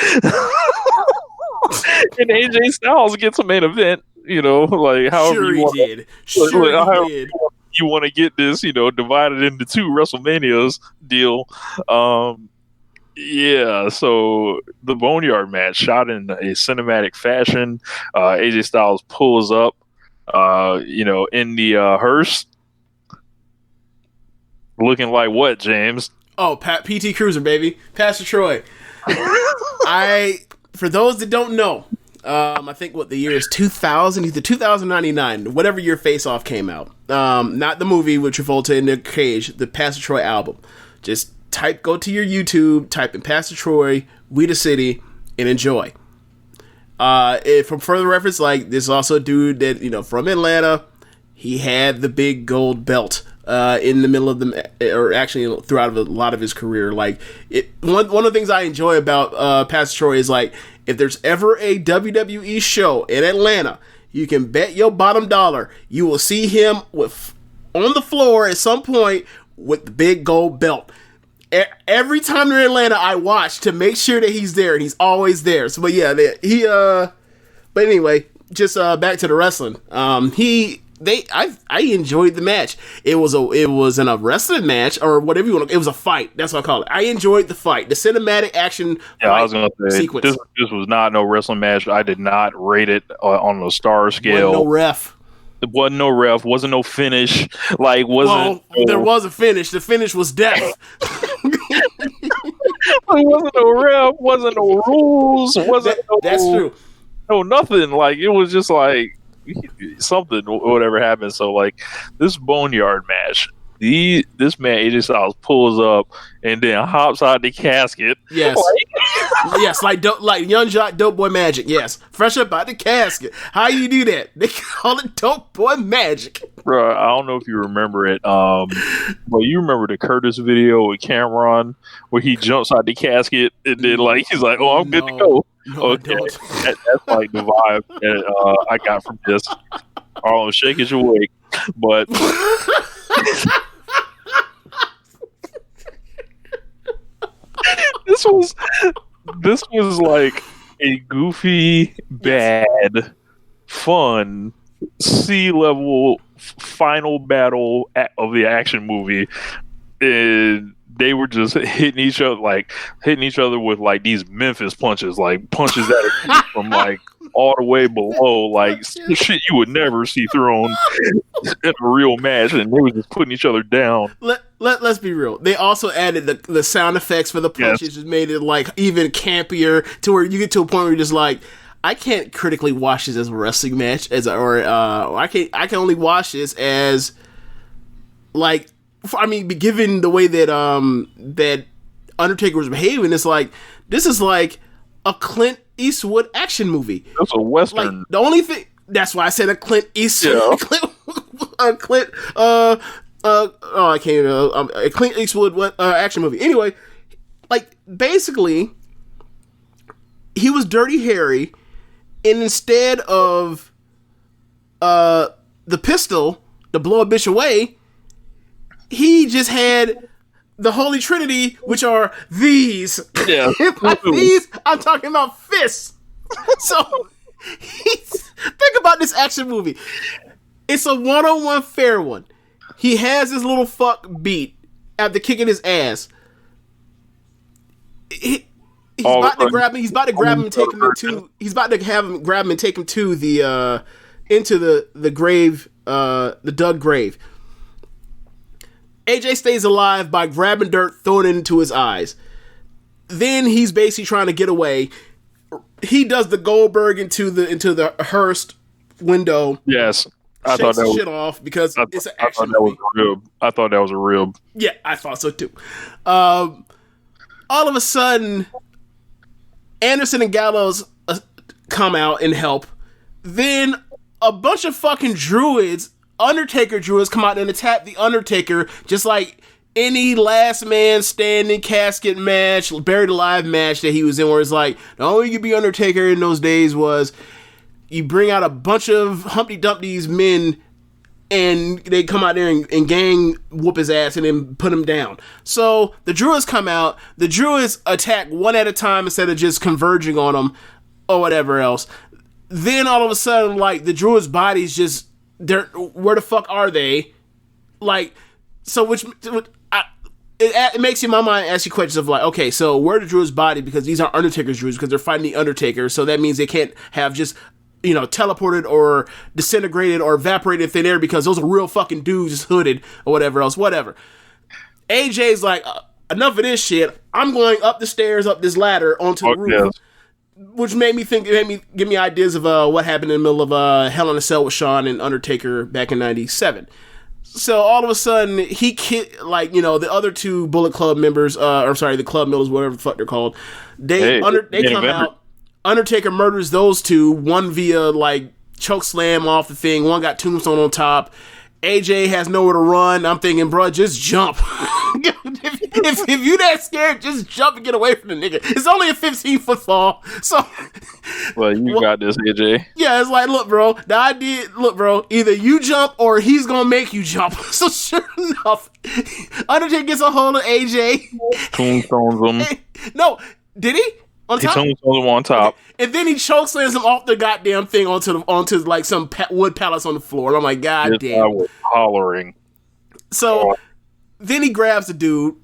And AJ Styles gets a main event, like however you want. You want to get this, divided into 2 WrestleManias deal. Yeah, so the Boneyard match shot in a cinematic fashion. AJ Styles pulls up, in the hearse. Looking like what, James? Oh, PT Cruiser, baby. Pastor Troy. For those that don't know, I think the year is 2000, either 2099, whatever year Face Off came out. Not the movie with Travolta in the cage, the Pastor Troy album. Just go to your YouTube, type in Pastor Troy, We the City, and enjoy. For further reference, like, this is also a dude that, from Atlanta. He had the big gold belt in the middle of or actually throughout a lot of his career. Like, one of the things I enjoy about Pastor Troy is, like, if there's ever a WWE show in Atlanta, you can bet your bottom dollar you will see him on the floor at some point with the big gold belt. Every time they're in Atlanta, I watch to make sure that he's there, and he's always there. So, but yeah, but anyway, just back to the wrestling. I enjoyed the match. It was in a wrestling match or whatever you want. It was a fight. That's what I call it. I enjoyed the fight, the cinematic action. Yeah, I was gonna say sequence. This was not no wrestling match. I did not rate it on the star scale. No ref. It wasn't no ref. Wasn't no finish. Like there was a finish. The finish was death. It wasn't no ref. Wasn't no rules. That's true. No nothing. Like, it was just like something, whatever happened. So, like, this boneyard match, this man AJ Styles pulls up and then hops out the casket. Yes, yes, like Young Jock Dope Boy Magic. Yes, fresh up out the casket. How you do that? They call it Dope Boy Magic. Bro, I don't know if you remember it. But you remember the Curtis video with Cameron where he jumps out the casket and then, like, he's like, "Oh, I'm good to go." No, okay, that's like the vibe that I got from this. Oh, shake as you wake, but this was like a goofy, bad, fun C-level final battle of the action movie, and they were just hitting each other with like these Memphis punches, like punches that are from like all the way below, like shit you would never see thrown in a real match, and they were just putting each other down. Let's be real. They also added the sound effects for the punches, yes. Just made it like even campier to where you get to a point where you're just like, I can't critically watch this as a wrestling match, I can only watch this as like. I mean, given the way that that Undertaker was behaving, it's like this is like a Clint Eastwood action movie. That's a western. Like, the only thing that's why I said a Clint Eastwood. Yeah. A Clint Eastwood action movie. Anyway, like basically, he was Dirty Harry, and instead of the pistol to blow a bitch away, he just had the Holy Trinity, which are these. Yeah. By these, I'm talking about fists. So, think about this action movie. It's a one-on-one fair one. He has his little fuck beat after kicking his ass. He's about to grab him. He's about to grab him and take him into. He's about to have him grab him and take him to the into the grave, the dug grave. AJ stays alive by grabbing dirt, throwing it into his eyes. Then he's basically trying to get away. He does the Goldberg into the Hearst window. Yes, I thought that was shit off because it's an action movie. I thought that was a rib. Yeah, I thought so too. All of a sudden, Anderson and Gallows come out and help. Then a bunch of fucking druids, Undertaker druids, come out and attack the Undertaker, just like any last man standing casket match, buried alive match that he was in, where it's like, the only way you could be Undertaker in those days was you bring out a bunch of Humpty Dumpty's men and they come out there and gang whoop his ass and then put him down. So the druids come out, the druids attack one at a time instead of just converging on them or whatever else. Then all of a sudden, like, the druids' bodies just, where the fuck are they? Like, so it makes you, in my mind, ask you questions of like, okay, so where are the druids' body? Because these are Undertaker's druids, because they're fighting the Undertaker, so that means they can't have just, teleported or disintegrated or evaporated in thin air, because those are real fucking dudes just hooded or whatever else, whatever. AJ's like, enough of this shit. I'm going up the stairs, up this ladder onto the roof. Yes. Which made me give me ideas of what happened in the middle of Hell in a Cell with Shawn and Undertaker back in '97. So all of a sudden, the other two Bullet Club members, the Club Millers, whatever the fuck they're called, they come out. Undertaker murders those two, one via choke slam off the thing, one got tombstone on top. AJ has nowhere to run. I'm thinking, bro, just jump. if you that scared, just jump and get away from the nigga. It's only a 15-foot fall. So, well, you got this, AJ. Yeah, it's like, look, bro, either you jump or he's gonna make you jump. So sure enough, Undertaker gets a hold of AJ. Tombstones him. No, did he? On top? He tombstones him on top. And then he chokeslams him off the goddamn thing onto some wood pallets on the floor. And I'm like, God damn. I was hollering. So then he grabs the dude.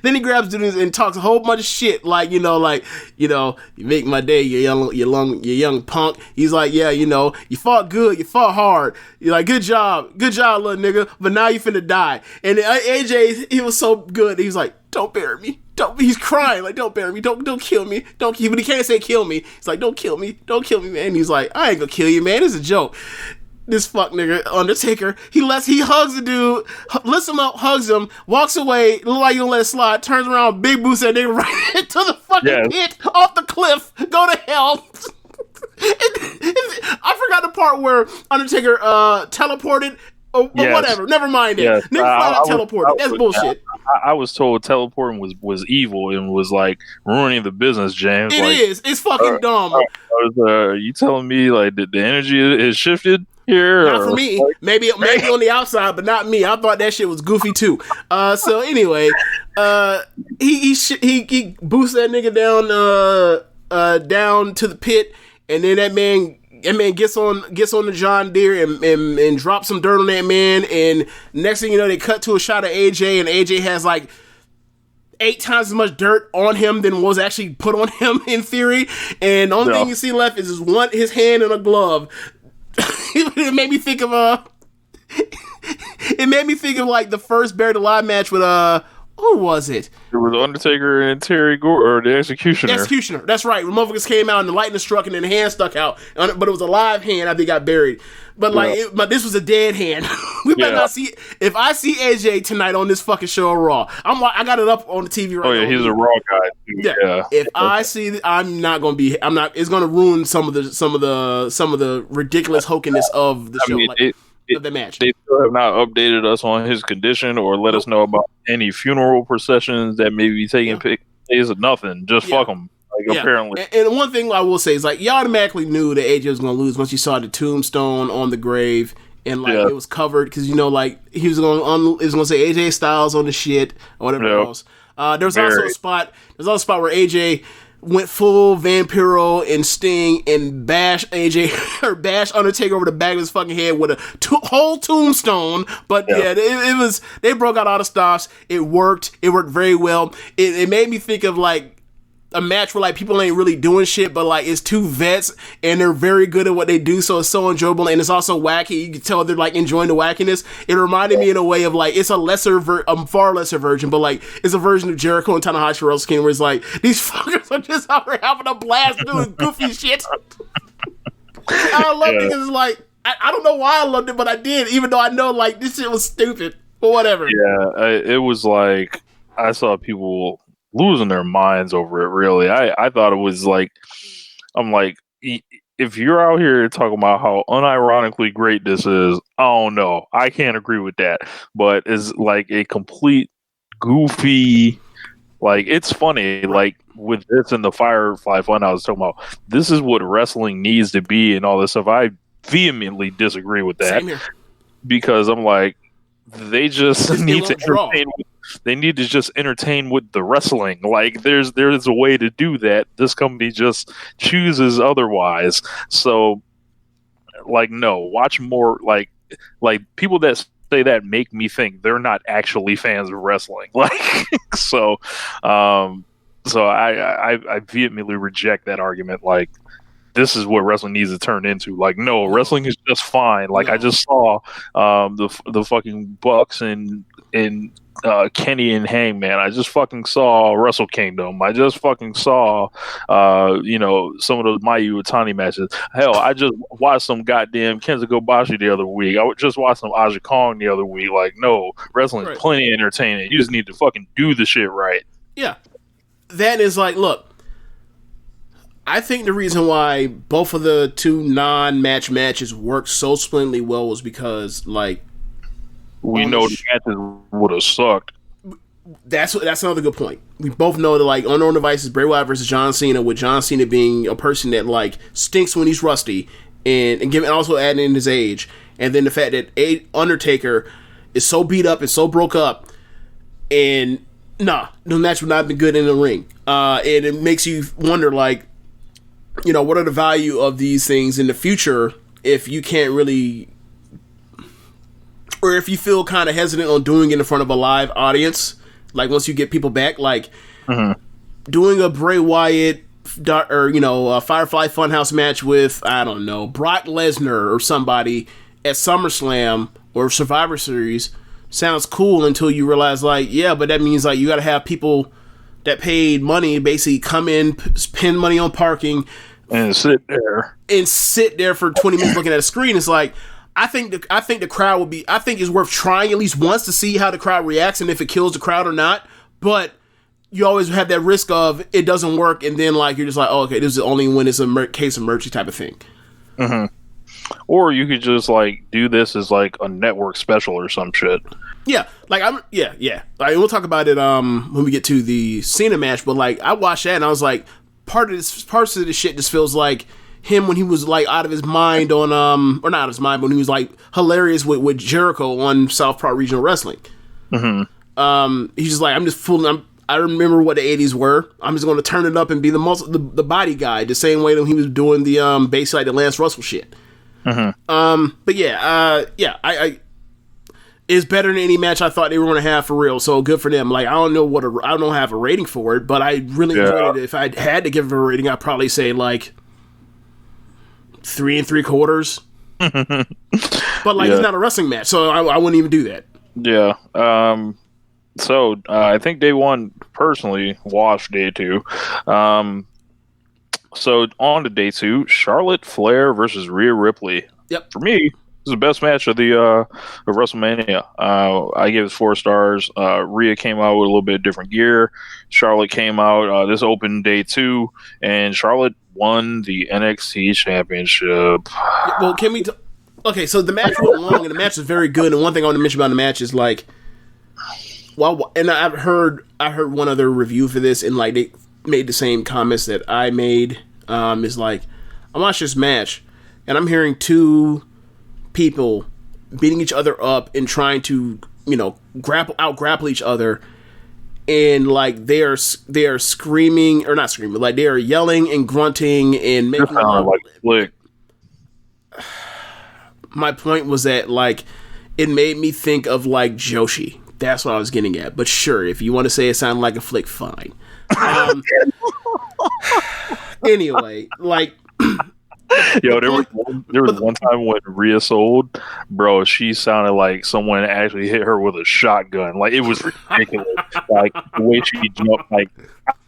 Then he grabs the dude and talks a whole bunch of shit, you make my day, you young punk. He's like, yeah, you fought good, you fought hard. You're like, good job, little nigga. But now you finna die. And AJ, he was so good. He's like, don't bury me. He's crying like, don't bury me, don't kill me, but he can't say kill me. He's like, don't kill me, man. And he's like, I ain't gonna kill you, man. It's a joke. This fuck nigga Undertaker, he hugs the dude, lifts him up, hugs him, walks away, look like you gonna let it slide, turns around, big boots that nigga right into the fucking pit, off the cliff, go to hell. I forgot the part where Undertaker teleported. Or whatever, never mind it. Yes. Nigga flat out teleported. That's bullshit. I was told teleporting was evil and was like ruining the business, James. It is. It's fucking dumb. Are you telling me the energy is shifted here? Not for me. Maybe on the outside, but not me. I thought that shit was goofy too. So anyway, he boosts that nigga down to the pit, and then that man gets on the John Deere and drops some dirt on that man, and next thing you know, they cut to a shot of AJ, and AJ has 8 times as much dirt on him than was actually put on him in theory, and the only thing you see left is his hand and a glove. It made me think of the first Buried Alive match with who was it? It was Undertaker and Terry Gore, or the Executioner. Executioner, that's right. When motherfuckers came out and the lightning struck and then the hand stuck out, but it was a live hand. I think got buried. But but this was a dead hand. We better not see. If I see AJ tonight on this fucking show on Raw, I got it up on the TV right now. Oh yeah, he's a Raw guy too. Yeah. If I see, I'm not gonna be. I'm not. It's gonna ruin some of the ridiculous hokiness of the show. Of the match. They still have not updated us on his condition or let us know about any funeral processions that may be taking place or nothing. Just fuck them. Apparently. And one thing I will say is you automatically knew that AJ was going to lose once you saw the tombstone on the grave and it was covered because he was going to say AJ Styles on the shit or whatever else. There's also a spot where AJ went full Vampiro and Sting and bash AJ or bash Undertaker over the back of his fucking head with a whole tombstone. But it was, they broke out all the stops. It worked very well. It made me think of like a match where like people ain't really doing shit, but like it's two vets and they're very good at what they do, so it's so enjoyable and it's also wacky. You can tell they're like enjoying the wackiness. It reminded me in a way of like it's a far lesser version, but like it's a version of Jericho and Tanahashi Wrestle King where it's like these fuckers are just out there having a blast doing goofy shit. I loved it because it's like I don't know why I loved it, but I did, even though I know like this shit was stupid, but whatever. Yeah, it was like I saw people losing their minds over it. Really, I thought it was like, I'm like, if you're out here talking about how unironically great this is, I don't know, I can't agree with that. But it's like a complete goofy, like it's funny, like with this and the Firefly Fun I was talking about. This is what wrestling needs to be and all this stuff. I vehemently disagree with that because I'm like, they just need to entertain. They need to just entertain with the wrestling. Like there's a way to do that. This company just chooses otherwise. So, like, no, watch more. Like people that say that make me think they're not actually fans of wrestling. Like, so I vehemently reject that argument. Like, this is what wrestling needs to turn into. Like, no, wrestling is just fine. Like, I just saw the fucking Bucks and Kenny and Hangman. I just fucking saw Wrestle Kingdom. I just fucking saw some of those Mayu Utani matches. Hell, I just watched some goddamn Kenzo Kobashi the other week. I just watched some Aja Kong the other week. Like, no, wrestling is plenty entertaining. You just need to fucking do the shit right. Yeah. That is like, look, I think the reason why both of the two non-match matches worked so splendidly well was because, like, we know the matches would have sucked. That's another good point. We both know that, like, on our own devices, Bray Wyatt versus John Cena, with John Cena being a person that, like, stinks when he's rusty, and also adding in his age, and then the fact that Undertaker is so beat up and so broke up, and the match would not have been good in the ring. And it makes you wonder, like, you know, what are the value of these things in the future if you can't really, or if you feel kind of hesitant on doing it in front of a live audience, like once you get people back, like doing a Bray Wyatt or, you know, a Firefly Funhouse match with, I don't know, Brock Lesnar or somebody at SummerSlam or Survivor Series sounds cool until you realize, like, yeah, but that means, like, you got to have people that paid money basically come in, spend money on parking, and sit there for 20 minutes looking at a screen. It's like, I think the crowd will be, I think it's worth trying at least once to see how the crowd reacts and if it kills the crowd or not. But you always have that risk of it doesn't work, and then, like, you're just like, oh, okay, this is only when it's a case of mercy type of thing. Or you could just, like, do this as, like, a network special or some shit. Yeah, like, Like, we'll talk about it when we get to the Cena match, but, like, I watched that and I was like, parts of this shit just feels like him when he was, like, out of his mind on, or not out of his mind, but when he was, like, hilarious with Jericho on South Park Regional Wrestling. He's just like, I'm just fooling, I remember what the 80s were. I'm just going to turn it up and be the body guy, the same way that he was doing the basically like the Lance Russell shit. But yeah, it's better than any match I thought they were going to have for real. So good for them. Like, I don't have a rating for it, but I really enjoyed it. If I had to give it a rating, I'd probably say like 3 3/4. But like, it's not a wrestling match, so I wouldn't even do that. Yeah. So I think day one personally watched day two. So on to day two, Charlotte Flair versus Rhea Ripley. Yep. For me, this is the best match of the of WrestleMania. I gave it 4 stars. Rhea came out with a little bit of different gear. Charlotte came out. This opened day two, and Charlotte won the NXT Championship. Well, can we? Okay, so the match went long, and the match was very good. And one thing I want to mention about the match is like, well, and I heard one other review for this, and like they made the same comments that I made. Is like, I watched this match, and I'm hearing 2 people beating each other up and trying to, you know, out grapple each other, and like they are screaming, or not screaming, like they are yelling and grunting and making like Slick. My point was that like it made me think of like Joshi. That's what I was getting at. But sure, if you want to say it sounded like a flick, fine. Anyway, like. Yo, there was one time when Rhea sold, bro. She sounded like someone actually hit her with a shotgun. Like, it was ridiculous. Like the way she jumped. Like,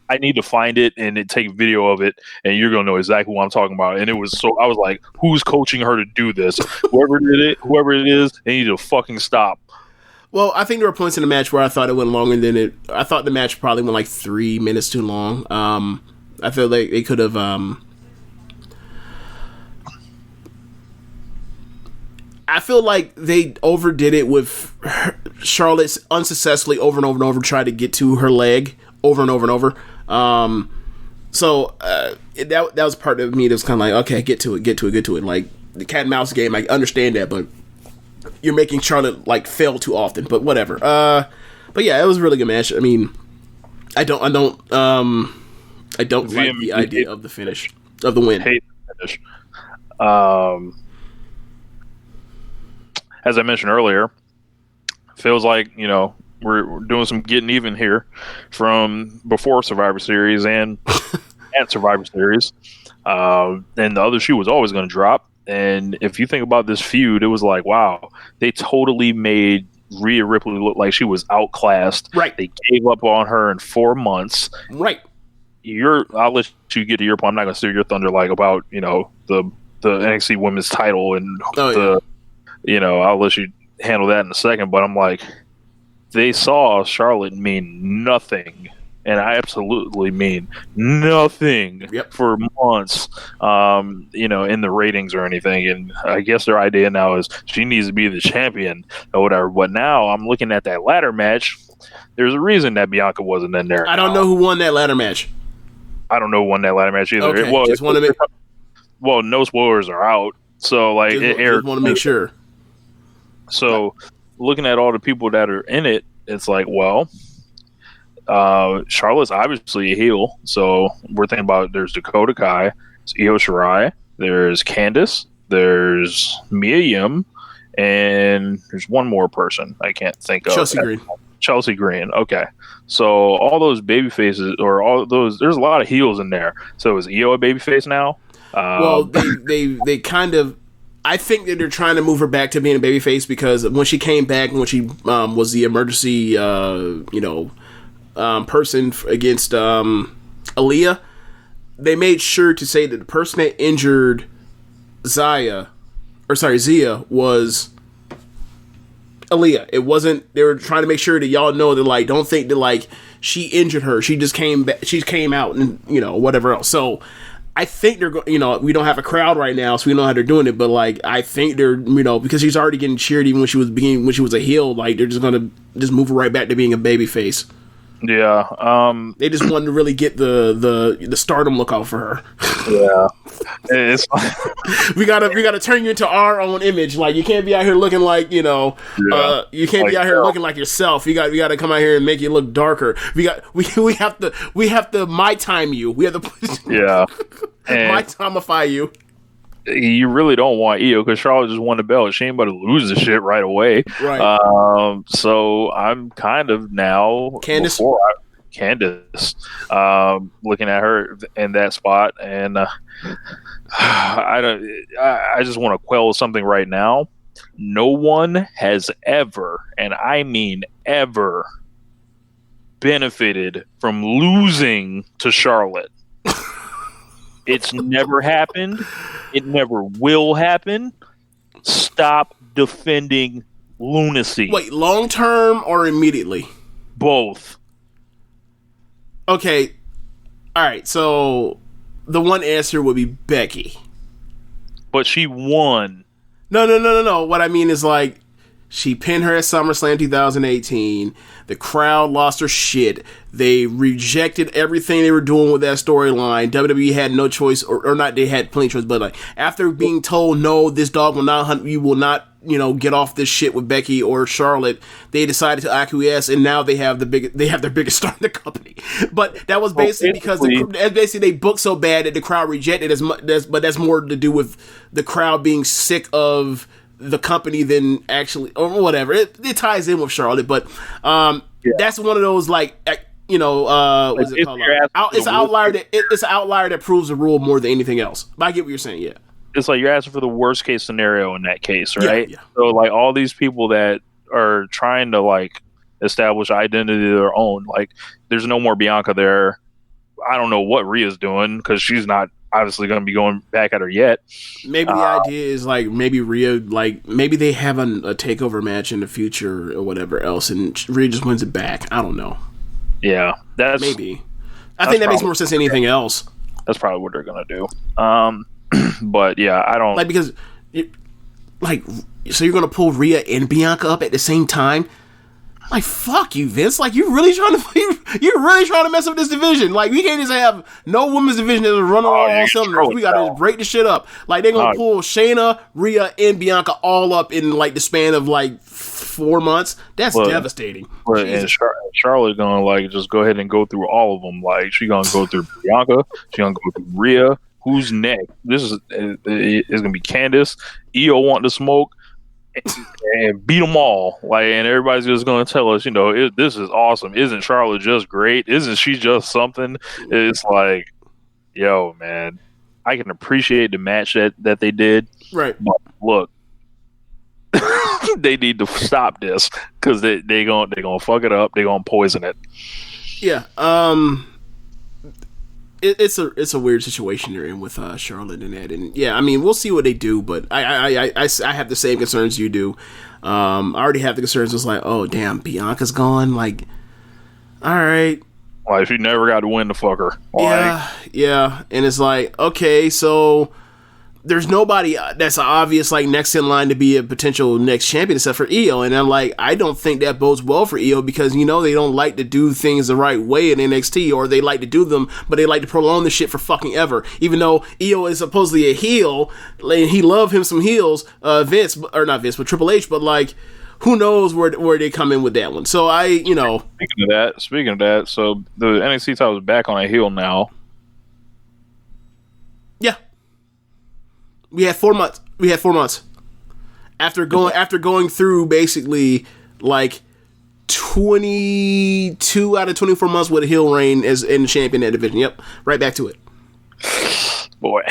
I need to find it and take video of it, and you're gonna know exactly what I'm talking about. And it was so. I was like, who's coaching her to do this? Whoever it is, they need to fucking stop. Well, I think there were points in the match where I thought it went longer than it. I thought the match probably went like 3 minutes too long. I feel like they could have. I feel like they overdid it with Charlotte unsuccessfully over and over and over tried to get to her leg over and over and over. So that was part of me that was kind of like, okay, get to it. Like the cat and mouse game, I understand that, but you're making Charlotte like fail too often. But whatever. But yeah, it was a really good match. I mean, I don't like the idea of the finish of the win. Hate the finish. As I mentioned earlier, feels like, you know, we're doing some getting even here from before Survivor Series and at Survivor Series. And the other shoe was always going to drop. And if you think about this feud, it was like, wow, they totally made Rhea Ripley look like she was outclassed. Right. They gave up on her in 4 months. Right. I'll let you get to your point. I'm not going to steal your thunder like about, you know, the NXT Women's title and you know, I'll let you handle that in a second, but I'm like, they saw Charlotte mean nothing, and I absolutely mean nothing for months, you know, in the ratings or anything. And I guess their idea now is she needs to be the champion or whatever. But now I'm looking at that ladder match. There's a reason that Bianca wasn't in there. I don't know who won that ladder match. I don't know who won that ladder match either. Okay, just want to make. Well, no spoilers are out, so like it aired. Just want to make sure. So, looking at all the people that are in it, it's like, well, Charlotte's obviously a heel. So we're thinking about there's Dakota Kai, there's Io Shirai, there's Candice, there's Mia Yim, and there's one more person I can't think of. Chelsea Green. Okay. So all those baby faces, or all those, there's a lot of heels in there. So is Io a baby face now? Well, they kind of. I think that they're trying to move her back to being a babyface because when she came back, when she was the emergency, person against Aaliyah, they made sure to say that the person that injured Zia was Aaliyah. It wasn't. They were trying to make sure that y'all know that, like, don't think that like she injured her. She just came back. She came out and whatever else. So. I think they're we don't have a crowd right now, so we know how they're doing it. But like, I think they're because she's already getting cheered even when she was a heel. Like, they're just gonna move her right back to being a baby face. Yeah. They just wanted to really get the stardom look out for her. Yeah. It's we gotta turn you into our own image. Like, you can't be out here looking like you can't be out here looking like yourself. We got to come out here and make you look darker. We have to my time you. We have to my timeify you. You really don't want Io because Charlotte just won the belt. She ain't about to lose the shit right away. Right. So I'm kind of now Candice, looking at her in that spot, and I just want to quell something right now. No one has ever, and I mean ever, benefited from losing to Charlotte. It's never happened. It never will happen. Stop defending lunacy. Wait, long term or immediately? Both. Okay. All right. So the one answer would be Becky. But she won. No. What I mean is, like, She pinned her at SummerSlam 2018. The crowd lost her shit. They rejected everything they were doing with that storyline. WWE had no choice, or not, they had plenty of choice, but like, after being told, no, this dog will not hunt, you will not, get off this shit with Becky or Charlotte, they decided to acquiesce, and now they have their biggest star in the company. But that was basically because they booked so bad that the crowd rejected as much, but that's more to do with the crowd being sick of the company than actually, or whatever. It ties in with Charlotte, but that's one of those, like, what's it called? It's an outlier it's an outlier that proves the rule more than anything else. But I get what you're saying. Yeah, it's like you're asking for the worst case scenario in that case, right? Yeah. So like all these people that are trying to like establish identity of their own, like there's no more Bianca there. I don't know what Rhea's doing because she's not obviously going to be going back at her yet. Maybe the idea is like maybe Rhea, like maybe they have a takeover match in the future or whatever else, and Rhea just wins it back. I don't know. Yeah, that's maybe. I think that makes more sense than anything else. That's probably what they're going to do. But yeah, I don't like, because so you're going to pull Rhea and Bianca up at the same time. Like, fuck you, Vince. Like, you're really trying to mess up this division. Like, we can't just have no women's division that's running on all cylinders. We gotta break the shit up. Like, they're gonna pull Shayna, Rhea, and Bianca all up in like the span of like 4 months. That's devastating. And Charlotte gonna like just go ahead and go through all of them. Like, she gonna go through Bianca. She gonna go through Rhea. Who's next? This is gonna be Candice. Io want to smoke. And beat them all, like, and everybody's just going to tell us, this is awesome. Isn't Charlotte just great? Isn't she just something? It's like, yo, man, I can appreciate the match that they did, right? But look, they need to stop this because they gonna fuck it up. They gonna poison it. Yeah. It's a weird situation they're in with Charlotte and that, and yeah, I mean, we'll see what they do, but I have the same concerns you do. I already have the concerns. It's like, oh damn, Bianca's gone. Like, all right, like she never got to win the fucker. Yeah, and it's like, okay, so there's nobody that's obvious like next in line to be a potential next champion except for Io, and I'm like, I don't think that bodes well for Io because they don't like to do things the right way in NXT, or they like to do them but they like to prolong the shit for fucking ever. Even though Io is supposedly a heel, and he love him some heels, Vince, or not Vince, but Triple H, but like, who knows where they come in with that one. So Speaking of that, so the NXT title is back on a heel now. Yeah. We had 4 months. After going through basically like 22 out of 24 months with a heel reign as in the champion of that division. Yep, right back to it. Boy,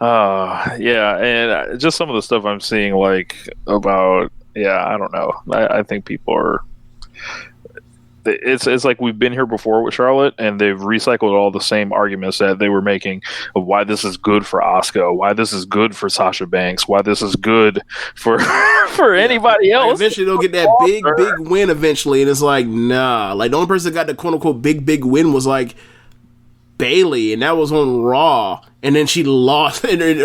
yeah, and just some of the stuff I'm seeing, like about, I don't know. I think people are. It's like we've been here before with Charlotte, and they've recycled all the same arguments that they were making of why this is good for Asuka, why this is good for Sasha Banks, why this is good for anybody else. Like, eventually they'll get that big win eventually, and it's like, nah. Like, the only person that got the quote unquote big win was like Bayley, and that was on Raw, and then she lost, and then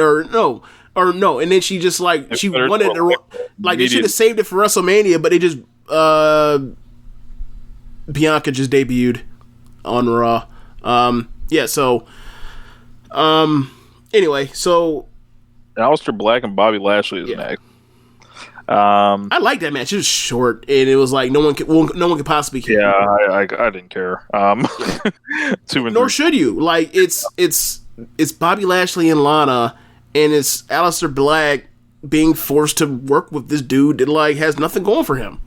she just like she wanted to, like, they should have saved it for WrestleMania, but they just Bianca just debuted on Raw. Anyway, so Aleister Black and Bobby Lashley is next. I like that match. It was short, and it was like no one could possibly care. Yeah, I didn't care. Nor should you. Like, it's Bobby Lashley and Lana, and it's Aleister Black being forced to work with this dude that like has nothing going for him.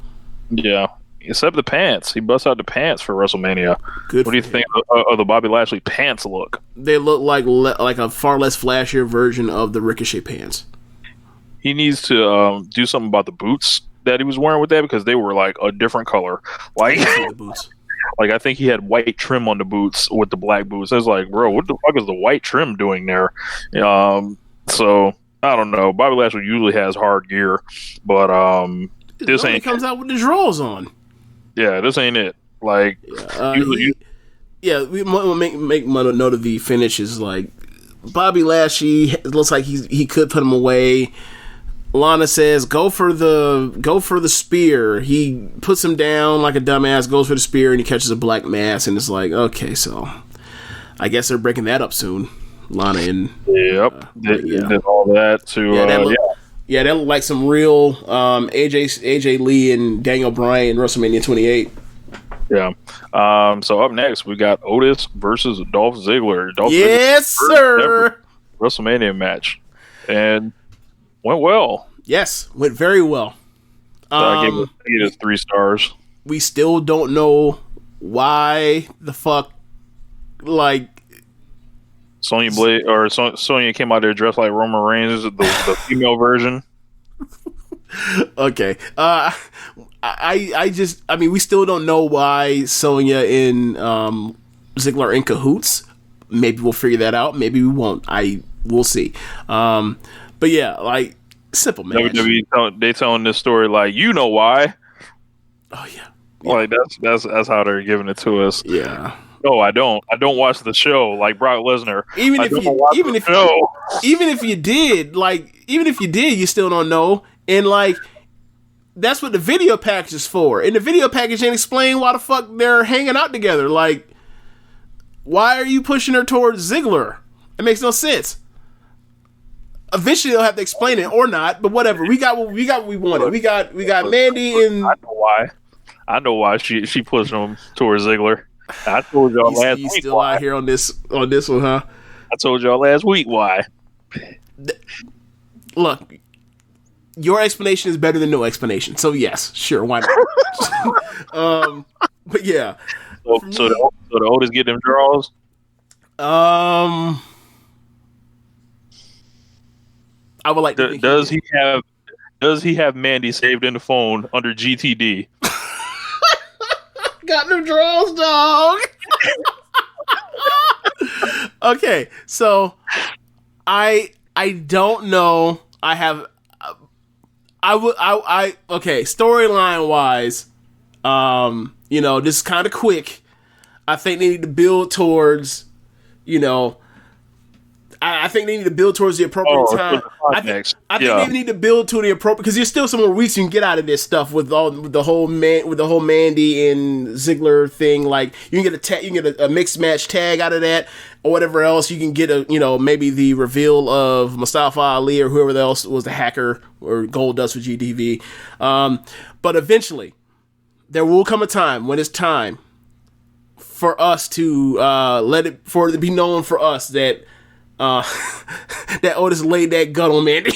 Yeah. Except the pants. He busts out the pants for WrestleMania. What do you think of the Bobby Lashley pants look? They look like a far less flashier version of the Ricochet pants. He needs to do something about the boots that he was wearing with that, because they were like a different color. Like, the boots. Like, I think he had white trim on the boots with the black boots. I was like, bro, what the fuck is the white trim doing there? So I don't know. Bobby Lashley usually has hard gear, but this ain't. He comes out with the drawers on. Yeah, this ain't it. Like, we make note of the finishes. Like, Bobby Lashley, it looks like he could put him away. Lana says, go for the spear. He puts him down like a dumbass, goes for the spear, and he catches a black mass, and it's like, okay, so I guess they're breaking that up soon. Lana and did all that to that looked like some real AJ Lee and Daniel Bryan in WrestleMania 28. Yeah. So up next we got Otis versus Dolph Ziggler. Yes, sir. WrestleMania match, and went well. Yes, went very well. So I gave it 3 stars. We still don't know why the fuck, like, Sonya came out there dressed like Roman Reigns, the female version. Okay. We still don't know why Sonya and Ziggler are in cahoots. Maybe we'll figure that out. Maybe we won't. We'll see. But yeah, like, simple match. WWE, they telling this story like, you know why? Oh yeah. Like that's how they're giving it to us. Yeah. No, I don't. I don't watch the show like Brock Lesnar. Even if you did, you still don't know. And like, that's what the video package is for. And the video package ain't explain why the fuck they're hanging out together. Like, why are you pushing her towards Ziggler? It makes no sense. Eventually they'll have to explain it or not, but whatever. We got what we wanted. We got Mandy and I know why she pushed him towards Ziggler. I told y'all last week. You still out here on this one, huh? I told y'all last week why. Look, your explanation is better than no explanation. So yes, sure, why not? But yeah. So the Otis get them draws. I would like to. Does he have Mandy saved in the phone under GTD? Got them draws, dog. Okay, so I don't know. Okay, storyline wise, this is kind of quick. I think they need to build towards, I think they need to build towards the appropriate time. I think they need to build to the appropriate, because there's still some more weeks you can get out of this stuff with the whole Mandy and Ziggler thing. Like, you can get a mixed match tag out of that, or whatever else. You can get maybe the reveal of Mustafa Ali or whoever else was the hacker or Goldust with GTV. But eventually, there will come a time when it's time for us to for it to be known for us that that Otis laid that gun on Mandy.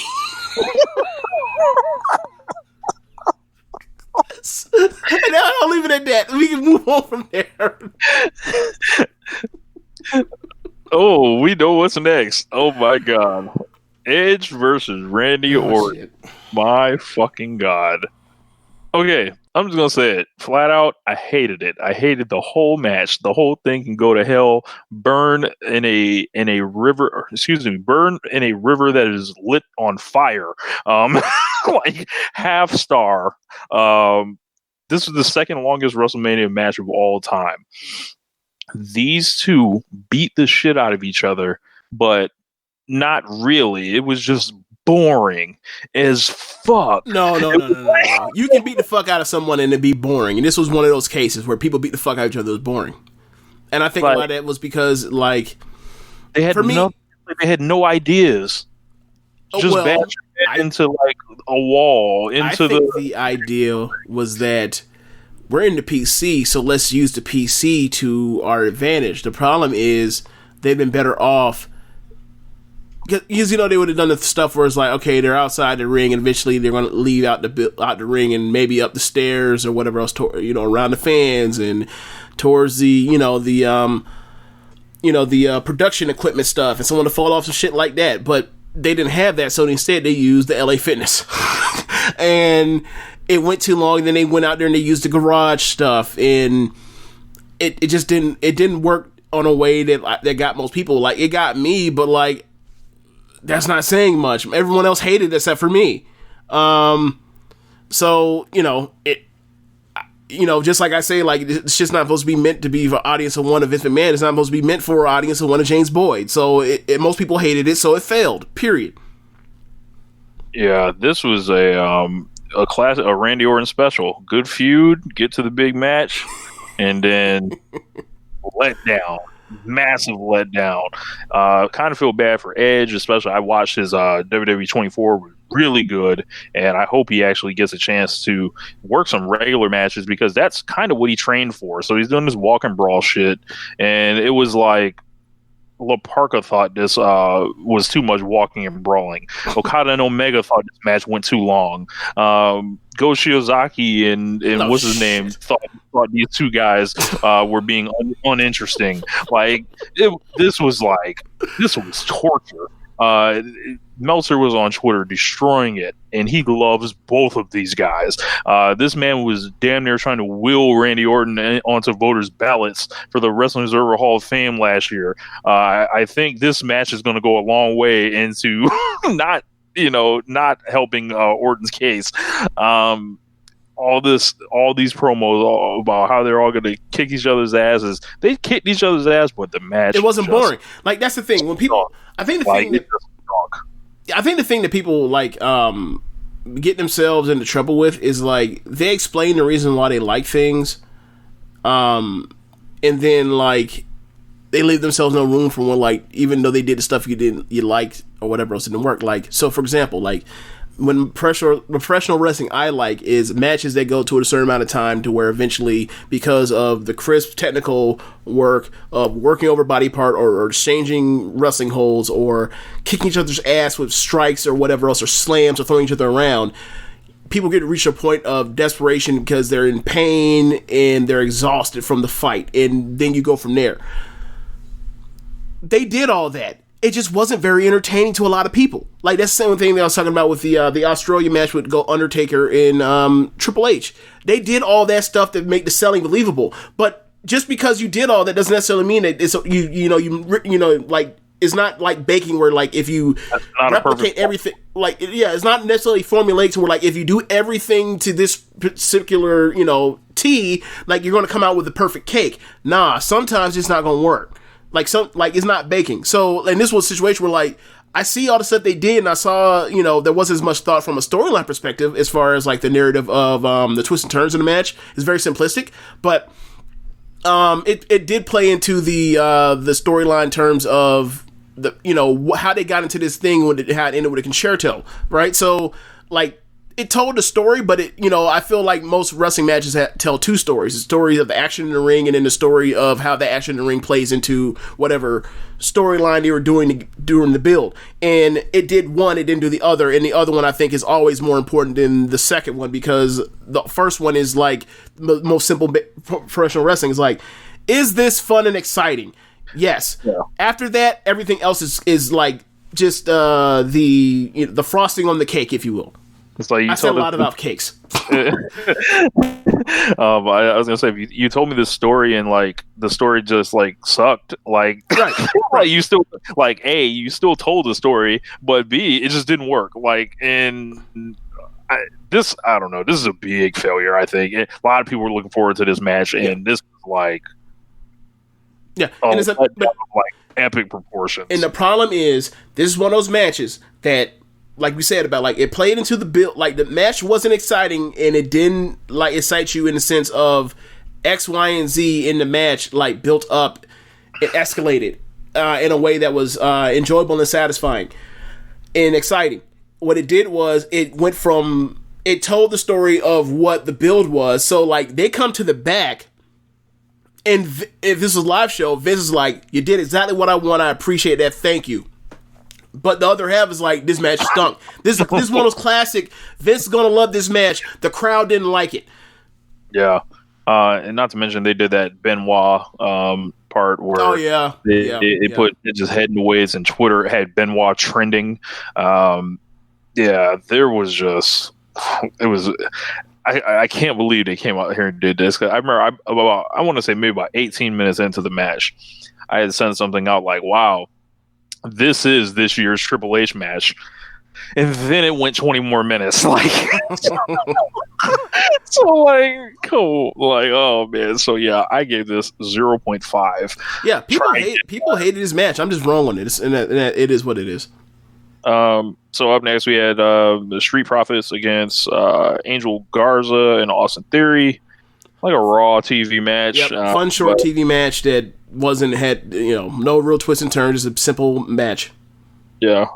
And I'll leave it at that. We can move on from there. Oh, we know what's next. Oh my god. Edge versus Randy Orton. Shit. My fucking god. Okay, I'm just gonna say it flat out. I hated it. I hated the whole match. The whole thing can go to hell. Burn in a river. Burn in a river that is lit on fire. Like half star. This was the second longest WrestleMania match of all time. These two beat the shit out of each other, but not really. It was just boring as fuck. No. You can beat the fuck out of someone and it be boring. And this was one of those cases where people beat the fuck out of each other. It was boring. And I think a lot of that was because, like, they had no ideas. Just bash into like a wall. I think the idea was that we're in the PC, so let's use the PC to our advantage. The problem is they've been better off. Because, they would have done the stuff where it's like, okay, they're outside the ring, and eventually they're going to leave out the ring and maybe up the stairs or whatever else, around the fans and towards the production equipment stuff, and someone to fall off some shit like that. But they didn't have that, so instead they used the LA Fitness, and it went too long. And then they went out there and they used the garage stuff, and it just didn't work on a way that got most people. Like, it got me, but like, that's not saying much. Everyone else hated it except for me. So, just like I say, like, it's just not supposed to be meant to be for audience of one of Vince McMahon. It's not supposed to be meant for an audience of one of James Boyd. So most people hated it, so it failed. Period. Yeah, this was a class, a Randy Orton special. Good feud, get to the big match, and then letdown. Massive letdown. Kind of feel bad for Edge, especially I watched his WWE 24, really good, and I hope he actually gets a chance to work some regular matches because that's kind of what he trained for. So he's doing this walk and brawl shit, and it was like La Parka thought this was too much walking and brawling. Okada and Omega thought this match went too long. Go Shiozaki and what's his name thought these two guys were being uninteresting. Like this was torture. Meltzer was on Twitter destroying it, and he loves both of these guys. This man was damn near trying to will Randy Orton onto voters' ballots for the Wrestling Observer Hall of Fame last year. I think this match is going to go a long way into not helping Orton's case. All these promos about how they're all going to kick each other's asses. They kicked each other's ass, but the match it wasn't boring. Like that's the thing when people. I think the thing that people like get themselves into trouble with is like they explain the reason why they like things, and then like they leave themselves no room for one. Like even though they did the stuff you liked or whatever else didn't work. Like so, for example, like. When professional wrestling I like is matches that go to a certain amount of time to where eventually, because of the crisp technical work of working over body part or exchanging wrestling holds or kicking each other's ass with strikes or whatever else or slams or throwing each other around, people get to reach a point of desperation because they're in pain and they're exhausted from the fight, and then you go from there. They did all that. It just wasn't very entertaining to a lot of people. Like that's the same thing that I was talking about with the Australia match with Undertaker and Triple H. They did all that stuff to make the selling believable. But just because you did all that doesn't necessarily mean that it's like it's not like baking where like if you replicate everything, like it's not necessarily formulaic to where like if you do everything to this particular T, like you're going to come out with the perfect cake. Nah, sometimes it's not going to work. Like it's not baking. So, and this was a situation where like I see all the stuff they did, and I saw there wasn't as much thought from a storyline perspective as far as like the narrative of the twists and turns in the match. It's very simplistic, but it did play into the storyline terms of the how they got into this thing when it had ended with a concerto, right? So like. It told the story, but I feel like most wrestling matches tell two stories: the story of the action in the ring, and then the story of how the action in the ring plays into whatever storyline they were doing during the build. And it did one, it didn't do the other, and the other one I think is always more important than the second one because the first one is like the most simple professional wrestling. Is like, is this fun and exciting? Yes. Yeah. After that, everything else is like just the frosting on the cake, if you will. It's like I said a lot about cakes. I was gonna say you told me this story and like the story just like sucked. Like, right. You still like A, you still told the story, but B, it just didn't work. Like, and I don't know. This is a big failure. I think a lot of people were looking forward to this match, and this was like, and it's like epic proportions. And the problem is, this is one of those matches that. Like we said about like it played into the build, like the match wasn't exciting and it didn't like excite you in the sense of X, Y, and Z in the match like built up, it escalated in a way that was enjoyable and satisfying and exciting. What it did was it told the story of what the build was. So like they come to the back, and if this was a live show, Vince is like, "You did exactly what I want. I appreciate that. Thank you." But the other half is like, this match stunk. This is one of those classic, Vince is going to love this match. The crowd didn't like it. Yeah. And not to mention, they did that Benoit part where they put it just head in the ways, and Twitter had Benoit trending. There was just, it was, I can't believe they came out here and did this. 'Cause I remember I want to say maybe about 18 minutes into the match, I had sent something out like, wow, this is this year's Triple H match. And then it went 20 more minutes. Like, so like, cool. Like, oh man. So yeah, I gave this 0.5. Yeah, people hated this match. I'm just wrong on it. And it is what it is. So up next we had the Street Profits against Angel Garza and Austin Theory, like a Raw TV match. Yep, fun short TV match that had no real twists and turns, just a simple match. Yeah.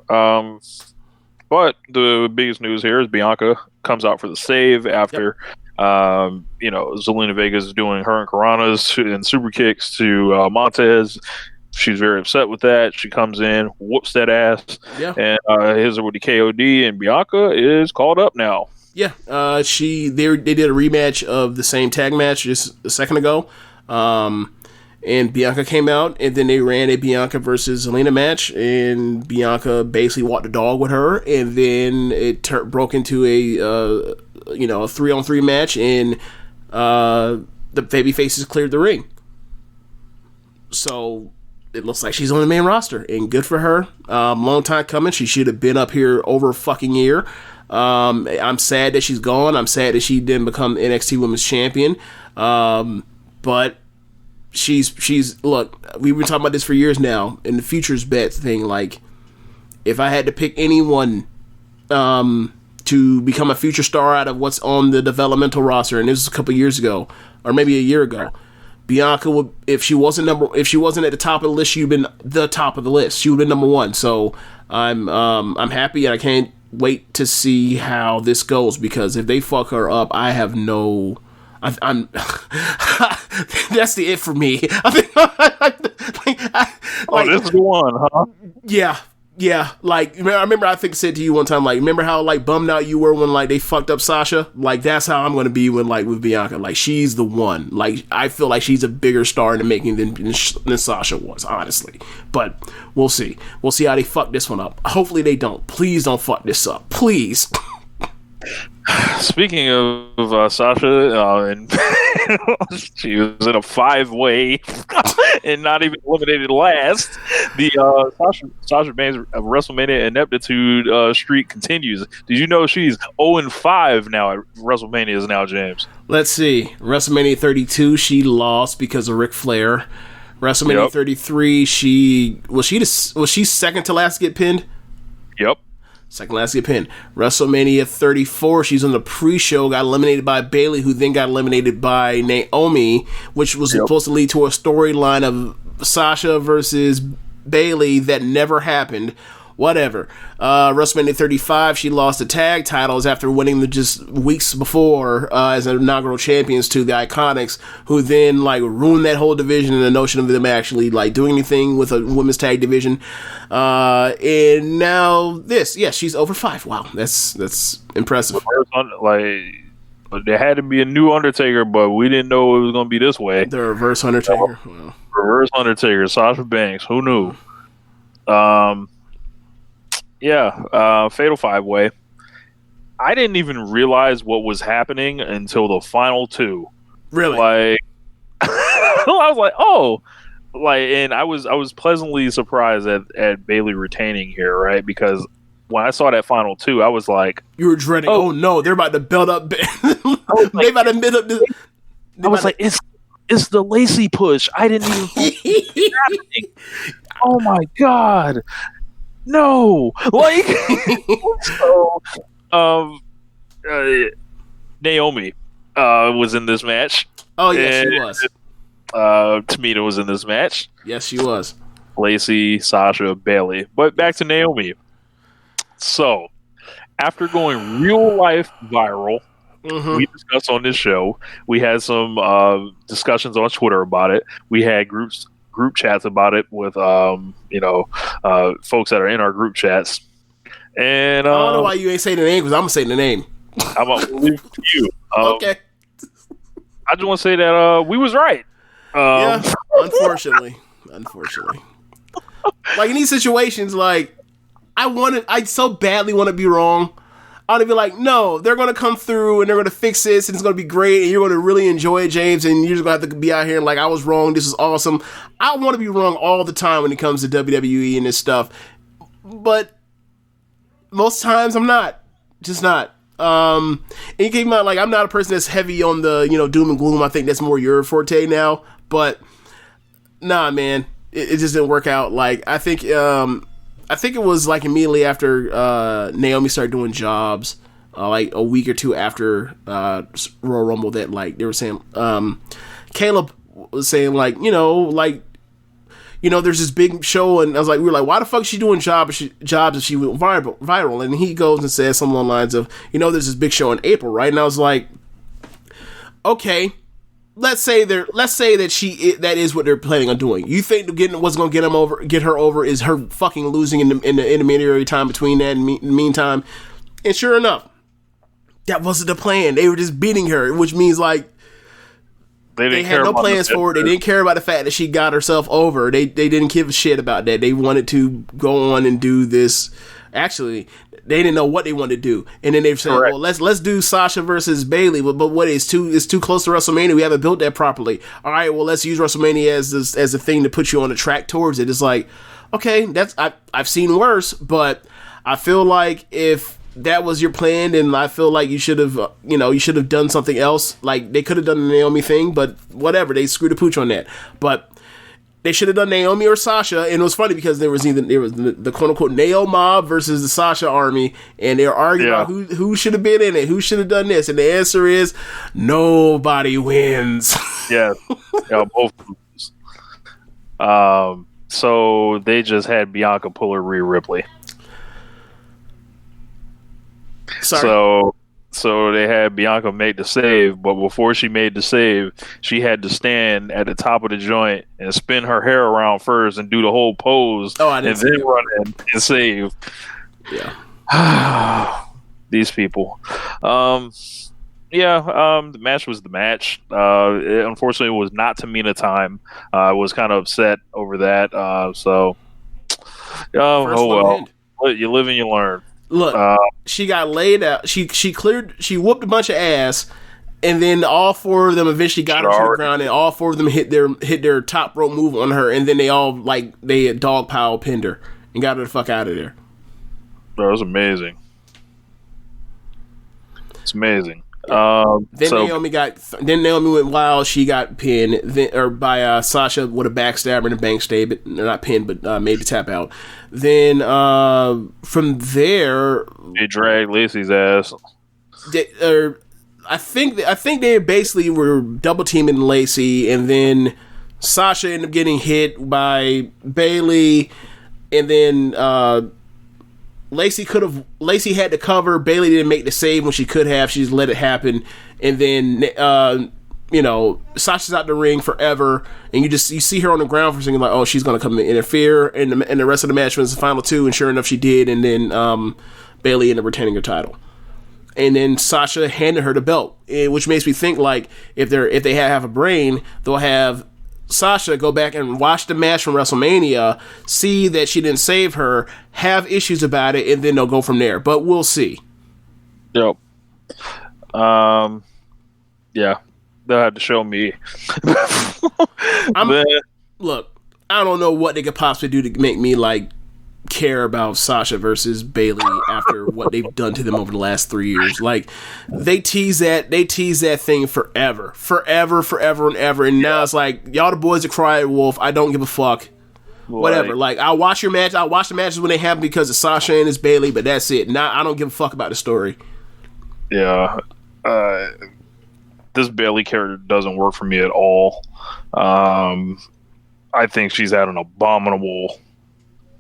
But the biggest news here is Bianca comes out for the save after Zelina Vega is doing her and Karanas and super kicks to Montez. She's very upset with that. She comes in, whoops that ass, and hits her with the KOD, and Bianca is called up now. Yeah, they did a rematch of the same tag match just a second ago, and Bianca came out, and then they ran a Bianca versus Zelina match, and Bianca basically walked the dog with her, and then it broke into a 3-on-3 match, and the baby faces cleared the ring. So it looks like she's on the main roster, and good for her. Long time coming. She should have been up here over a fucking year. I'm sad that she's gone. I'm sad that she didn't become NXT Women's Champion. But she's look, we've been talking about this for years now, and the future's bet thing. Like, if I had to pick anyone to become a future star out of what's on the developmental roster, and this was a couple years ago, or maybe a year ago, Bianca would, if she wasn't at the top of the list, she'd been the top of the list. She would have been number one. So I'm happy, and I can't wait to see how this goes, because if they fuck her up, I have no. I'm that's the it for me. This is the one, huh? Yeah. Like, I remember I said to you one time, like, remember how like bummed out you were when like they fucked up Sasha? Like, that's how I'm gonna be with Bianca. Like, she's the one. Like, I feel like she's a bigger star in the making than Sasha was, honestly. But we'll see. We'll see how they fuck this one up. Hopefully they don't. Please don't fuck this up. Please. Speaking of Sasha, and she was in a 5-way and not even eliminated last. The Sasha Banks WrestleMania ineptitude streak continues. Did you know she's 0-5 now at WrestleMania now, James? Let's see. WrestleMania 32, she lost because of Ric Flair. WrestleMania 33, was she second to last to get pinned? Yep. Second last to get pinned. WrestleMania 34, she's on the pre-show, got eliminated by Bayley, who then got eliminated by Naomi, which was supposed to lead to a storyline of Sasha versus Bayley that never happened. Whatever. WrestleMania 35, she lost the tag titles after winning them just weeks before as inaugural champions to the Iconics, who then like ruined that whole division and the notion of them actually like doing anything with a women's tag division. And now this, she's over 5. Wow, that's impressive. Like, there had to be a new Undertaker, but we didn't know it was going to be this way. The reverse Undertaker. Wow. Reverse Undertaker, Sasha Banks. Who knew? Fatal 5-way. I didn't even realize what was happening until the final 2. Really? Like, I was like, oh, like, and I was pleasantly surprised at Bayley retaining here, right? Because when I saw that final 2, I was like, you were dreading. Oh no, they're about to build up. They about to build up. I was like, it's the Lacey push. I didn't even. Oh my god. No, like Naomi was in this match. Oh yes, she was. Tamina was in this match. Yes, she was. Lacey, Sasha, Bayley. But back to Naomi. So, after going real life viral, we discussed on this show. We had some discussions on Twitter about it. We had group chats about it with folks that are in our group chats. And I don't know why you ain't saying the name, because I'm gonna say the name. I'm gonna leave it to you. Okay. I just want to say that we was right. Unfortunately. Like, in these situations, like, I so badly want to be wrong. I want to be like, no, they're going to come through and they're going to fix this and it's going to be great and you're going to really enjoy it, James, and you're just going to have to be out here and like, I was wrong, this is awesome. I want to be wrong all the time when it comes to WWE and this stuff, but most times I'm not. Just not. And you keep in mind, like, I'm not a person that's heavy on the, doom and gloom. I think that's more your forte now, but nah, man, it just didn't work out. Like, I think I think it was like immediately after Naomi started doing jobs, like a week or two after Royal Rumble, that like they were saying, Caleb was saying like, there's this big show, and I was like, we were like, why the fuck is she doing jobs if she went viral? And he goes and says something along the lines of, there's this big show in April, right? And I was like, okay, let's say that that is what they're planning on doing. You think what's going to get her over is her fucking losing in the intermediary time between that and meantime. And sure enough, that wasn't the plan. They were just beating her, which means like they had no plans for it. They didn't care about the fact that she got herself over. They didn't give a shit about that. They wanted to go on and do this. Actually, they didn't know what they wanted to do, and then they said, "Well, let's do Sasha versus Bayley." But what is too close to WrestleMania? We haven't built that properly. All right, well, let's use WrestleMania as a thing to put you on the track towards it. It's like, okay, I've seen worse, but I feel like if that was your plan, and I feel like you should have done something else. Like they could have done the Naomi thing, but whatever, they screwed the pooch on that. But they should have done Naomi or Sasha, and it was funny because there was the quote unquote Nao mob versus the Sasha army, and they were arguing about who should have been in it, who should have done this, and the answer is nobody wins. Yeah, both. So they just had Bianca pull her Rhea Ripley. Sorry. So they had Bianca make the save, but before she made the save, she had to stand at the top of the joint and spin her hair around first and do the whole pose, and then run in and save. Yeah. These people. The match was the match. It unfortunately was not Tamina time. I was kind of upset over that. Oh well. You live and you learn. Look, she got laid out. She whooped a bunch of ass, and then all four of them eventually got her to the ground, and all four of them hit their top rope move on her, and then they dog pile pinned her and got her the fuck out of there. That was amazing. It's amazing. Naomi went wild. She got pinned by Sasha with a backstabber and a bank stay, but not pinned, but made the tap out. Then from there, they dragged Lacey's ass. I think they basically were double teaming Lacey, and then Sasha ended up getting hit by Bayley, and then Lacey had to cover. Bayley didn't make the save when she could have. She just let it happen. And then, Sasha's out the ring forever. And you see her on the ground for a second, like, oh, she's going to come and interfere. And the rest of the match was the final two. And sure enough, she did. And then Bayley ended up retaining her title. And then Sasha handed her the belt, which makes me think, like, if they have a brain, they'll have Sasha go back and watch the match from WrestleMania, see that she didn't save her, have issues about it, and then they'll go from there. But we'll see. Yep. Yeah. They'll have to show me. Look, I don't know what they could possibly do to make me care about Sasha versus Bayley after what they've done to them over the last 3 years. Like, they tease that thing forever and ever, and now it's like, y'all the boys that cry at Wolf, I don't give a fuck. Whatever. Like, I'll watch your match. I'll watch the matches when they happen because of Sasha and it's Bayley, but that's it. Now I don't give a fuck about the story. Yeah. This Bayley character doesn't work for me at all. I think she's had an abominable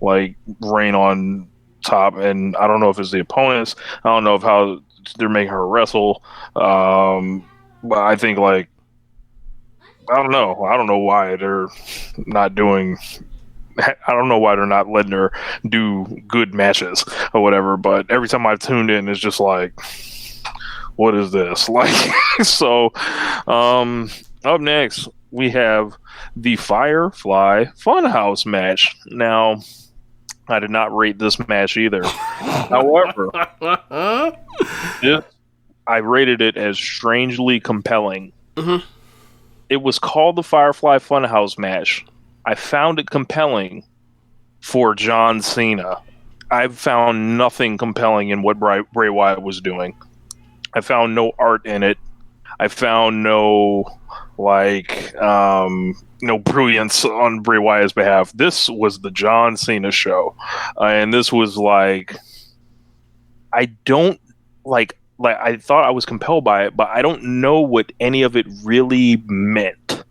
reign on top, and I don't know if it's the opponents. I don't know how they're making her wrestle. But I think I don't know why they're not doing. I don't know why they're not letting her do good matches or whatever. But every time I've tuned in, it's just like, what is this? So, up next we have the Firefly Funhouse match. Now, I did not rate this match either. However, I rated it as strangely compelling. Mm-hmm. It was called the Firefly Funhouse match. I found it compelling for John Cena. I found nothing compelling in what Bray Wyatt was doing. I found no art in it. I found no like brilliance on Bray Wyatt's behalf. This was the John Cena show, and this was like, I don't like I thought I was compelled by it, but I don't know what any of it really meant.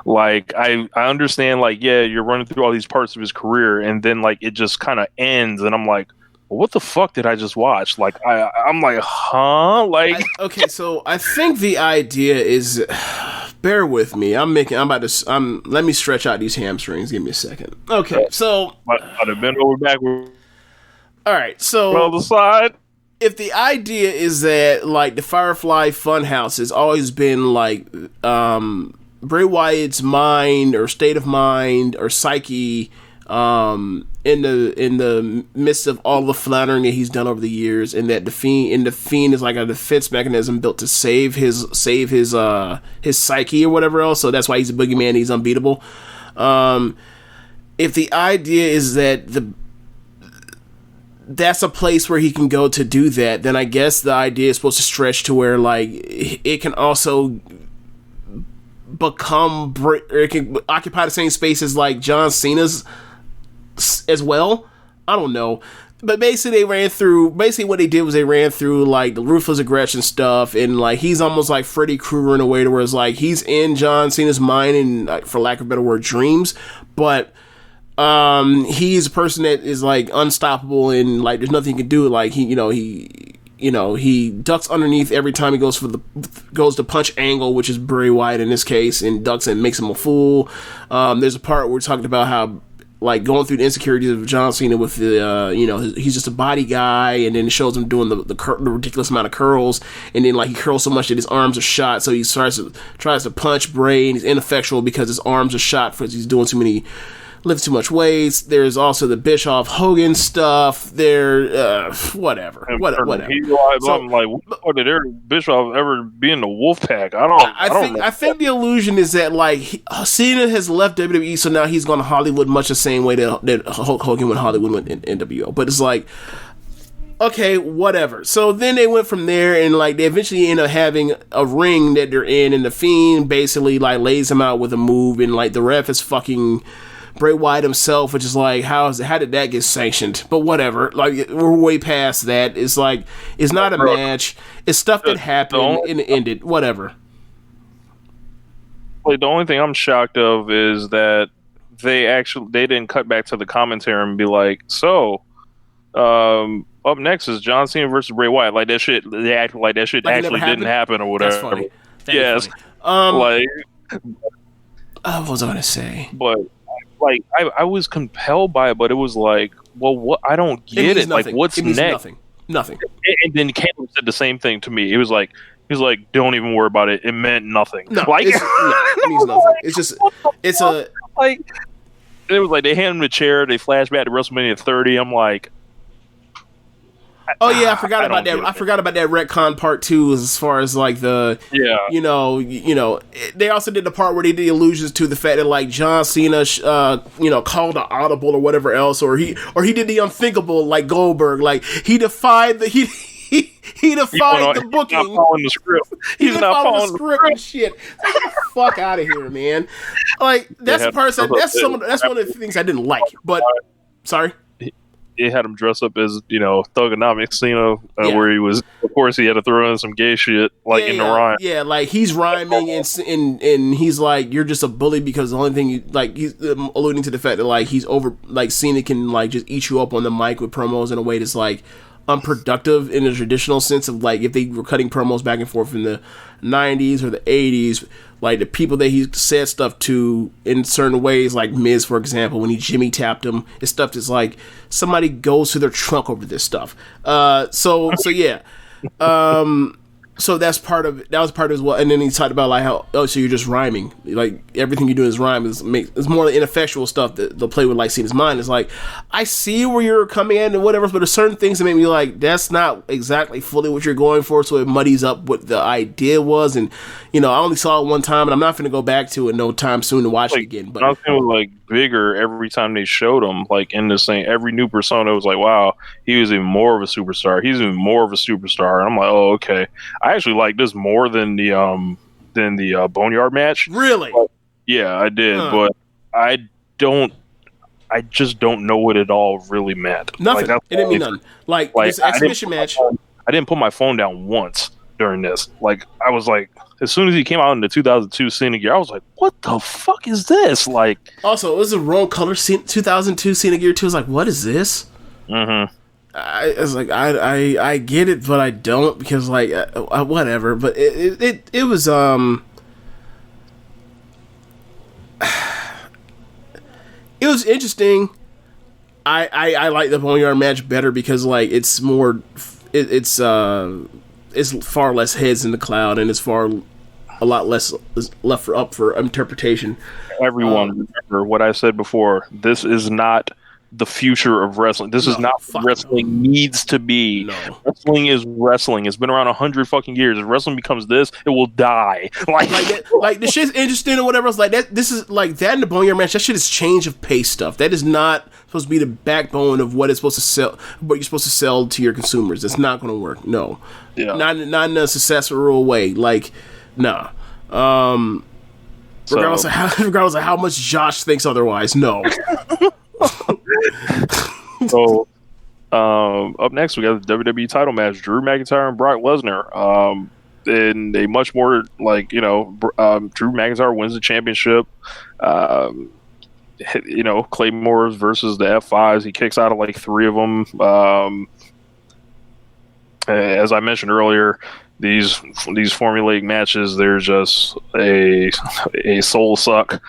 Like I understand, like, yeah, you're running through all these parts of his career, and then like it just kind of ends, and I'm like, well, what the fuck did I just watch? Like I'm like, huh? Like okay, so I think the idea is, bear with me. Let me stretch out these hamstrings. Give me a second. Okay, so I'd have been over backward. All right, so on the side. If the idea is that like the Firefly Funhouse has always been like Bray Wyatt's mind or state of mind or psyche in the midst of all the floundering that he's done over the years, and that the Fiend is like a defense mechanism built to save his psyche or whatever else, so that's why he's a boogeyman, he's unbeatable. If the idea is that that's a place where he can go to do that, then I guess the idea is supposed to stretch to where like it can also become, or it can occupy the same space as like John Cena's as well. I don't know, but basically what they did was they ran through like the ruthless aggression stuff, and like he's almost like Freddy Krueger in a way to where it's like he's in John Cena's mind and, like, for lack of a better word, dreams, but he's a person that is like unstoppable, and like there's nothing he can do. Like he ducks underneath every time he goes to punch Angle, which is Bray Wyatt in this case, and ducks and makes him a fool. There's a part where we're talking about how like going through the insecurities of John Cena with the he's just a body guy, and then it shows him doing the ridiculous amount of curls, and then like he curls so much that his arms are shot, so he tries to punch Bray, and he's ineffectual because his arms are shot because he's doing lift too much weights. There's also the Bischoff Hogan stuff. Whatever. I'm like, what did Eric Bischoff ever be in the Wolfpack? I think the illusion is that like Cena has left WWE, so now he's gone to Hollywood much the same way that Hulk Hogan went Hollywood went in NWO. But it's like, okay, whatever. So then they went from there, and like they eventually end up having a ring that they're in, and the Fiend basically like lays him out with a move, and like the ref is fucking Bray Wyatt himself, which is like, how did that get sanctioned? But whatever, like we're way past that. It's like, it's not a match. It's stuff that happened and it ended. Whatever. Like the only thing I'm shocked of is that they didn't cut back to the commentary and be like, so up next is John Cena versus Bray Wyatt. Like that shit, they acted like that shit actually didn't happen or whatever. That's funny. Yes. Funny. What was I gonna say? But like I was compelled by it, but it was like, well, what? I don't get it. Like, what's next? Nothing. And then Caleb said the same thing to me. He was like, don't even worry about it. It meant nothing. No, like it means nothing. It's just, it's a like. It was like they hand him a chair. They flash back to WrestleMania 30. I'm like, oh yeah, I forgot about that. I forgot about that retcon part too, as far as like the they also did the part where they did allusions to the fact that like John Cena called an audible or whatever else, or he did the unthinkable like Goldberg, like he defied the booking. He's not following the script. He's not following the script and shit. Get the fuck out of here, man. Like that's the person. That's one of the things I didn't like. But sorry. It had him dress up as, Thugonomics Cena, where he was, of course, he had to throw in some gay shit, like in the rhyme. Yeah, like he's rhyming and he's like, you're just a bully because the only thing he's alluding to the fact that like he's over, like Cena can like just eat you up on the mic with promos in a way that's like unproductive in the traditional sense of like if they were cutting promos back and forth in the 90s or the 80s, like the people that he said stuff to in certain ways, like Miz, for example, when he Jimmy tapped him, it's stuff that's like somebody goes to their trunk over this stuff. So yeah. So that was part of it as well. And then he talked about like how, so you're just rhyming, like everything you do is rhyme. It's more the ineffectual stuff that they'll play with, like Cena's mind. It's like, I see where you're coming in and whatever, but there's certain things that make me like, that's not exactly fully what you're going for. So it muddies up what the idea was. And I only saw it one time, and I'm not going to go back to it no time soon to watch it again. But nothing was like bigger every time they showed him, like in the same, every new persona was like, wow, he was even more of a superstar. He's even more of a superstar. And I'm like, oh, okay. I actually like this more than the than the Boneyard match. Really? Yeah, I did, but I just don't know what it all really meant. Nothing. It didn't mean nothing. Like this exhibition match. I didn't put my phone down once during this. Like, I was like, as soon as he came out in the 2002 Cena Gear, I was like, what the fuck is this? Like, also, it was the wrong color. 2002 Cena Gear 2. I was like, what is this? Mm-hmm. I was like, I get it, but I don't, because like, whatever. But it was it was interesting. I like the Boneyard match better because like it's more, it's far less heads in the cloud, and it's a lot less left up for interpretation. Everyone remember what I said before. This is not the future of wrestling. This is not what wrestling needs to be. No. Wrestling is wrestling. It's been around 100 fucking years. If wrestling becomes this, it will die. Like the shit's interesting or whatever else. Like that. This is like that in the Boneyard match. That shit is change of pace stuff. That is not supposed to be the backbone of what it's supposed to sell. What you're supposed to sell to your consumers. It's not going to work. No. Yeah. Not in a successful way. Like, nah. Regardless of how much Josh thinks otherwise. No. So, up next we got the WWE title match: Drew McIntyre and Brock Lesnar. In a much more Drew McIntyre wins the championship. Claymore versus the F5s. He kicks out of like 3 of them. As I mentioned earlier, these formulaic matches, they're just a soul suck.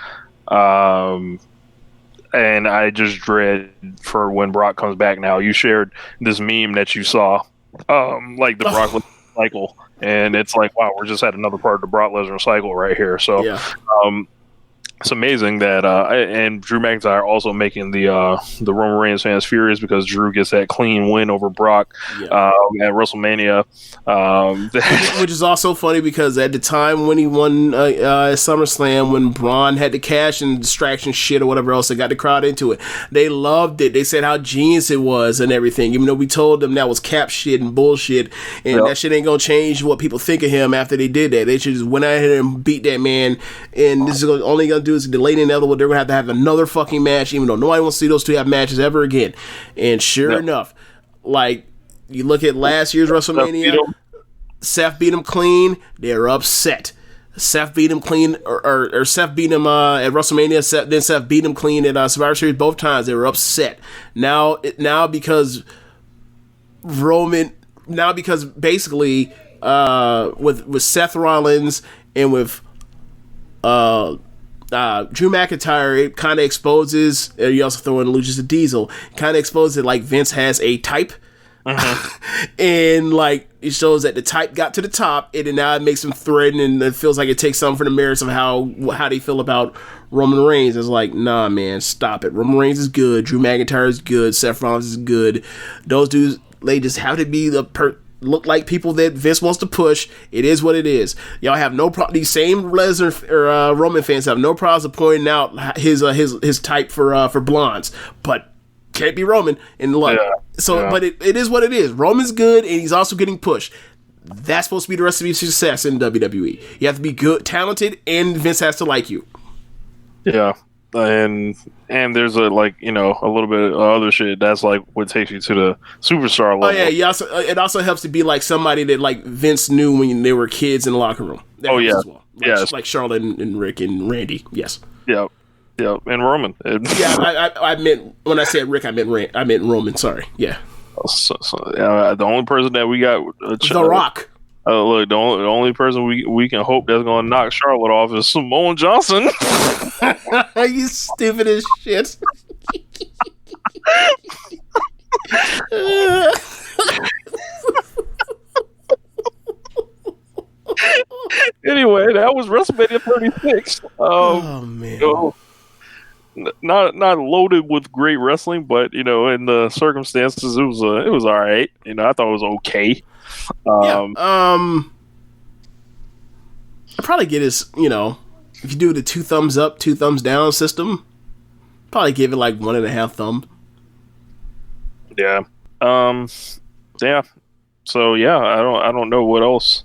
And I just dread for when Brock comes back now. You shared this meme that you saw, like the Brock Lesnar cycle. And it's like, wow, we're just at another part of the Brock Lesnar cycle right here. So it's amazing that and Drew McIntyre also making the Roman Reigns fans furious because Drew gets that clean win over Brock at WrestleMania, which is also funny because at the time when he won SummerSlam, when Braun had the cash and distraction shit or whatever else, they got the crowd into it. They loved it. They said how genius it was and everything, even though we told them that was cap shit and bullshit, and that shit ain't gonna change what people think of him after they did that. They should just went out here and beat that man, and this is only gonna do is delay the inevitable. They're gonna have another fucking match, even though nobody wants to see those two have matches ever again. And sure enough, like you look at last year's WrestleMania, Seth beat him clean. They're upset. Seth beat him clean, or Seth beat him at WrestleMania. Then Seth beat him clean at Survivor Series both times. They were upset. Now because basically with Seth Rollins and with Drew McIntyre, it kind of exposes, you also throw in Lucha Diesel, kind of exposes that like Vince has a type. And like it shows that the type got to the top, and then now it makes him threaten, and it feels like it takes something from the merits of how they feel about Roman Reigns. It's like, nah, man, stop it. Roman Reigns is good, Drew McIntyre is good, Seth Rollins is good. Those dudes, they just have to be look like people that Vince wants to push. It is what it is. Y'all have no problem. These same Lesnar or Roman fans have no problems of pointing out his type for blondes, but can't be Roman in luck. But it is what it is. Roman's good, and he's also getting pushed. That's supposed to be the recipe of success in WWE. You have to be good, talented, and Vince has to like you. Yeah. And there's a little bit of other shit that's like what takes you to the superstar level. Oh yeah, it also helps to be like somebody that like Vince knew when they were kids in the locker room. As well. Like Charlotte and Rick and Randy. Yes. Yeah, and Roman. I meant when I said Rick, I meant Roman. Sorry. Yeah. The only person that we got, The Rock. Look, the only person we can hope that's going to knock Charlotte off is Samoa Johnson. You stupid as shit. Anyway, that was WrestleMania 36. Oh man. Not loaded with great wrestling, but in the circumstances, it was all right. I thought it was okay. I'd probably get his, if you do the 2 thumbs up, 2 thumbs down system, probably give it like 1.5 thumb. Yeah. Yeah. So yeah, I don't know what else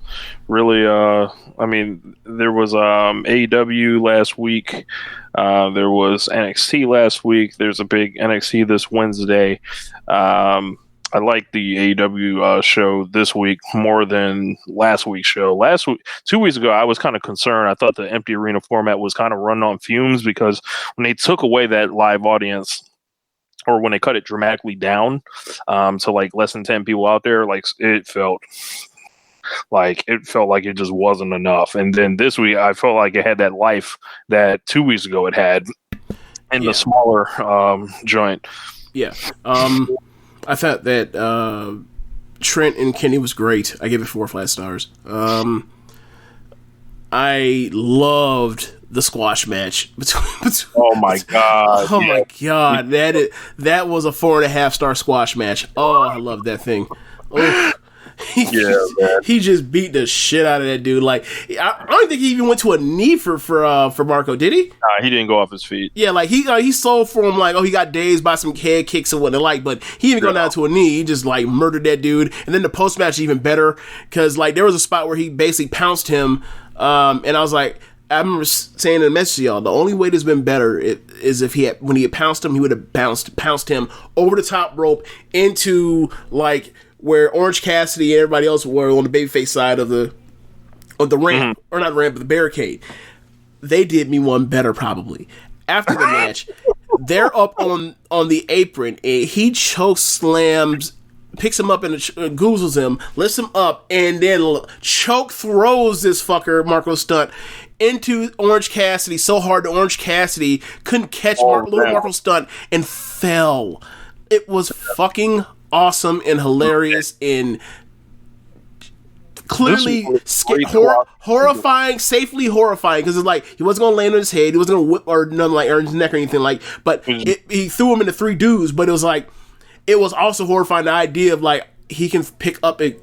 really, I mean, there was AEW last week. There was NXT last week. There's a big NXT this Wednesday. I like the AEW show this week more than last week's show. Last week, 2 weeks ago, I was kind of concerned. I thought the empty arena format was kind of run on fumes because when they took away that live audience, or when they cut it dramatically down to like less than 10 people out there, like it felt like it just wasn't enough. And then this week, I felt like it had that life that 2 weeks ago it had in the smaller joint. Yeah. I thought that Trent and Kenny was great. I gave it 4 flat stars. I loved the squash match between oh my god! Oh my god! That was a 4.5 star squash match. Oh, I love that thing. Oh. He just beat the shit out of that dude. Like I don't think he even went to a knee for Marco, did he? He didn't go off his feet. Yeah, like he sold for him like, oh, he got dazed by some head kicks and whatnot, like, but he didn't go down to a knee. He just like murdered that dude. And then the post match even better because like there was a spot where he basically pounced him, and I was like, I remember saying in the message to y'all, the only way this been better is if when he had pounced him, he would have pounced him over the top rope into like where Orange Cassidy and everybody else were on the babyface side of the ramp, or not ramp, but the barricade. They did me one better probably. After the match, they're up on the apron, and he choke slams, picks him up and goozles him, lifts him up, and then choke throws this fucker, Marco Stunt, into Orange Cassidy so hard that Orange Cassidy couldn't catch little Marco Stunt and fell. It was fucking awesome and hilarious and clearly horrifying, safely horrifying, because it's like he wasn't gonna land on his head, he wasn't gonna whip or nothing like or his neck or anything like. But he threw him into 3 dudes. But it was like it was also horrifying, the idea of like he can pick up he's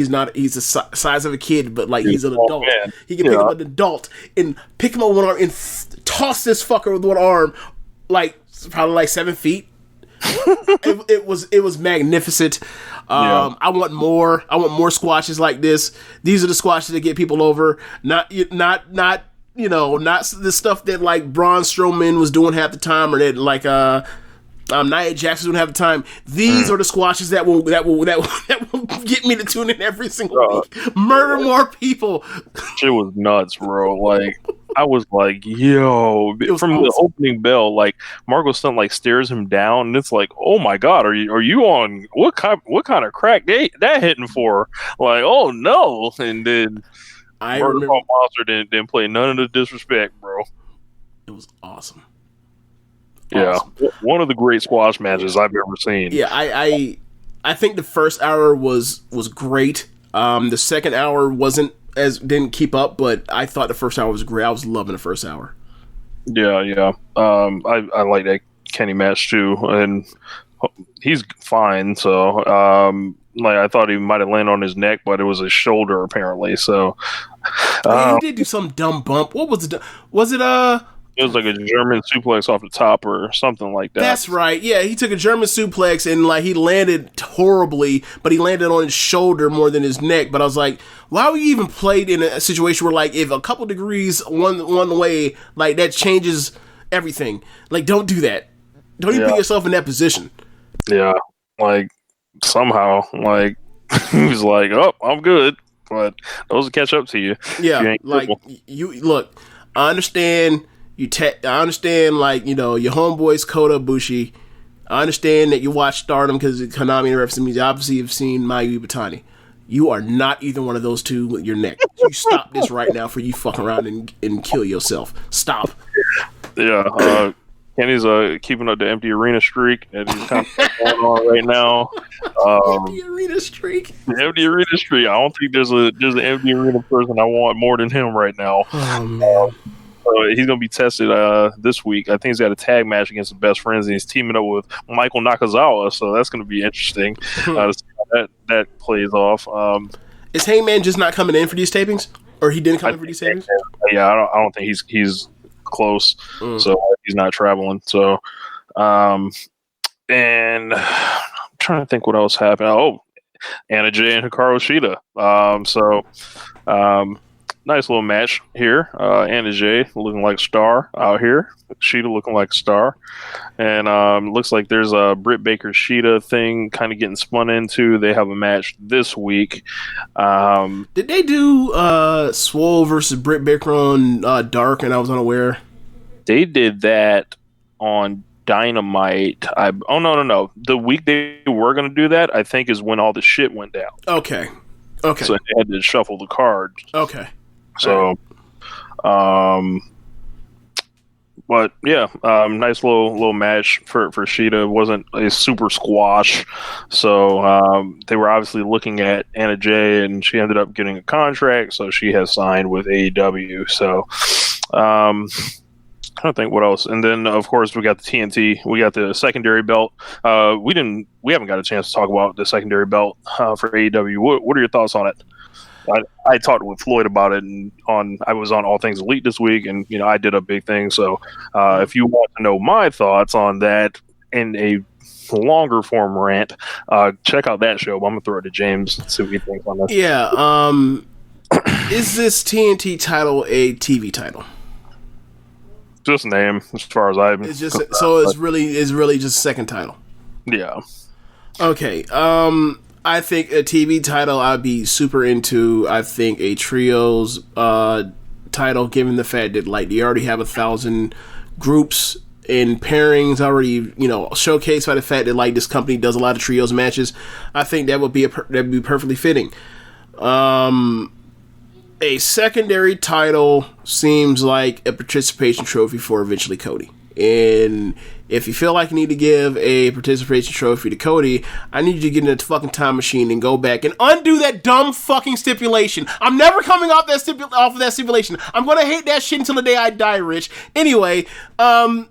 the size of a kid, but like he's an adult. He can pick up an adult and pick him up with one arm and toss this fucker with one arm, like probably like 7 feet. it was magnificent. I want more squashes like this. These are the squashes that get people over. Not the stuff that like Braun Strowman was doing half the time, or that like Nia Jax was doing half the time. These are the squashes that will get me to tune in every single week. Murder more people. Shit was nuts, bro. Like I was like, yo, from awesome. The opening bell, like Marco Stunt like stares him down, and it's like, oh my god, are you on what kind of crack that hitting for? Like, oh no, and then I remember Monster didn't play none of the disrespect, bro. It was awesome. Yeah, one of the great squash matches I've ever seen. Yeah, I think the first hour was great. The second hour didn't keep up, but I thought the first hour was great. I was loving the first hour. Yeah. I like that Kenny match too, and he's fine. So, like I thought he might have landed on his neck, but it was his shoulder apparently. So, he did do some dumb bump. What was it? It was like a German suplex off the top or something like that. That's right. Yeah, he took a German suplex and like he landed horribly, but he landed on his shoulder more than his neck. But I was like, why would you even play in a situation where like if a couple degrees one way, like that changes everything? Like, don't do that. Don't even put yourself in that position. Yeah, like somehow, like he was like, "Oh, I'm good," but those will catch up to you. Yeah, like you look. I understand. I understand, like, you know, your homeboys Kota Ibushi. I understand that you watch Stardom because Konami and Wrestlemania. Obviously, you've seen Mayu Iwatani. You are not either one of those two with your neck. You stop this right now, for you fuck around and kill yourself. Stop. Yeah, Kenny's keeping up the empty arena streak that he's kind of going on right now. Empty arena streak. The empty arena streak. I don't think there's an empty arena person I want more than him right now. Oh man. He's going to be tested this week. I think he's got a tag match against the Best Friends, and he's teaming up with Michael Nakazawa, so that's going to be interesting to see how that plays off. Is Hangman just not coming in for these tapings? Or he didn't come in for these tapings? Yeah, I don't think he's close, so he's not traveling. So, and I'm trying to think what else happened. Oh, Anna Jay and Hikaru Shida. Nice little match here. Anna Jay looking like a star out here. Shida looking like a star. And looks like there's a Britt Baker Shida thing kind of getting spun into. They have a match this week. Did they do Swole versus Britt Baker on Dark and I was unaware? They did that on Dynamite. No. The week they were going to do that, I think, is when all the shit went down. Okay. So they had to shuffle the cards. Okay. So, but yeah, nice little match for Shida. It wasn't a super squash, so they were obviously looking at Anna Jay, and she ended up getting a contract, so she has signed with AEW. So, I don't think what else. And then of course we got the TNT, we got the secondary belt. We haven't got a chance to talk about the secondary belt for AEW. What are your thoughts on it? I talked with Floyd about it, and I was on All Things Elite this week, and I did a big thing. So if you want to know my thoughts on that in a longer form rant, check out that show. But I'm gonna throw it to James and see what he thinks on this. Yeah. Is this TNT title a TV title? Just name, as far as I'm. It's just so it's really just second title. Yeah. Okay. I think a TV title I'd be super into. I think a trios title, given the fact that they already have 1,000 groups and pairings already, showcased by the fact that this company does a lot of trios matches. I think that would be perfectly fitting. A secondary title seems like a participation trophy for eventually Cody. And if you feel like you need to give a participation trophy to Cody, I need you to get in a fucking time machine and go back and undo that dumb fucking stipulation. I'm never coming off of that stipulation. I'm gonna hate that shit until the day I die, Rich. Anyway, I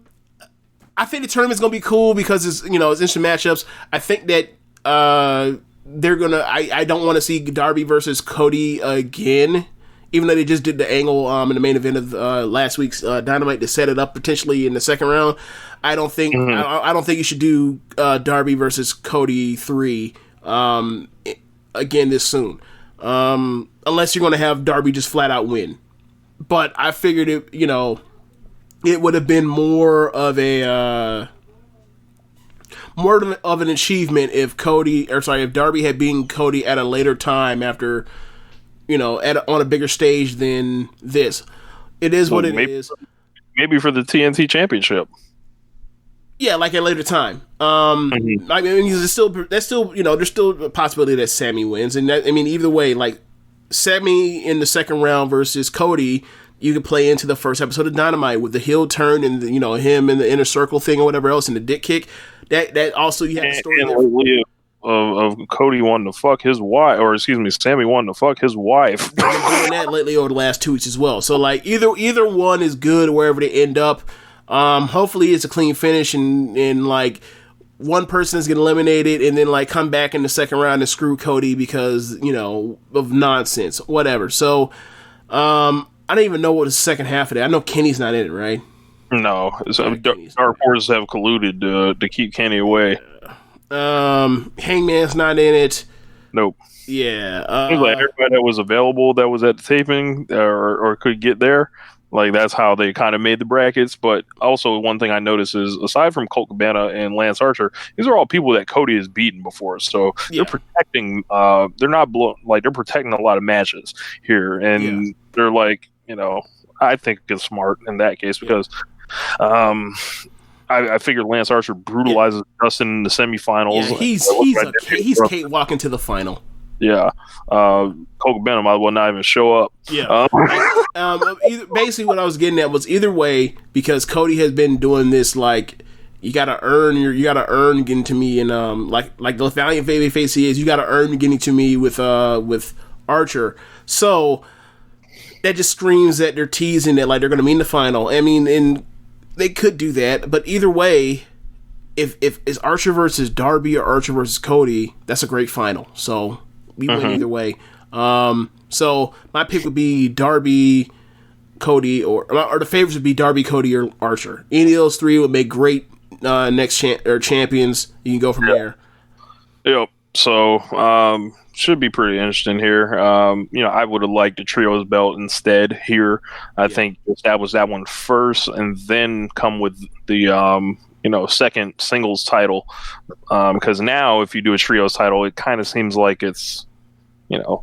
think the tournament's gonna be cool because it's instant matchups. I think that they're gonna. I don't want to see Darby versus Cody again. Even though they just did the angle in the main event of last week's Dynamite to set it up potentially in the second round, I don't think I don't think you should do Darby versus Cody 3 again this soon, unless you're going to have Darby just flat out win. But I figured it would have been more of an achievement if Darby had beaten Cody at a later time after. On a bigger stage than this. It is what it is. Maybe for the TNT Championship. Yeah, at a later time. I mean, there's still a possibility that Sammy wins, and either way, Sammy in the second round versus Cody, you could play into the first episode of Dynamite with the heel turn and him in the inner circle thing or whatever else, and the dick kick. That also you have a story there. Of Cody wanting to fuck his wife, or Sammy wanting to fuck his wife. I've been doing that lately over the last 2 weeks as well. So either one is good wherever they end up. Hopefully it's a clean finish and one person is getting eliminated and then come back in the second round and screw Cody because of nonsense, whatever. So I don't even know what the second half of that. I know Kenny's not in it, right? No, Dark Horses have colluded to keep Kenny away. Hangman's not in it. Nope. Yeah. Everybody that was available that was at the taping or could get there, that's how they kind of made the brackets. But also one thing I noticed is aside from Colt Cabana and Lance Archer, these are all people that Cody has beaten before. So they're protecting. They're not they're protecting a lot of matches here, and they're I think it's smart in that case because. I figured Lance Archer brutalizes Dustin in the semifinals. Yeah, he's cakewalking to the final. Yeah, Colt Cabana might as well not even show up. Yeah. Basically, what I was getting at was either way because Cody has been doing this you gotta earn getting to me, and like the valiant babyface he is, you gotta earn getting to me with Archer. So that just screams that they're teasing that they're gonna meet in the final. I mean, and they could do that, but either way, if it's Archer versus Darby or Archer versus Cody, that's a great final. So we win either way. So my pick would be Darby, Cody, or the favorites would be Darby, Cody, or Archer. Any of those three would make great next champions. You can go from there. Yep. So, should be pretty interesting here. I would have liked the trios belt instead here. I think establish that one first and then come with the, second singles title. Because now if you do a trios title, it kind of seems like it's,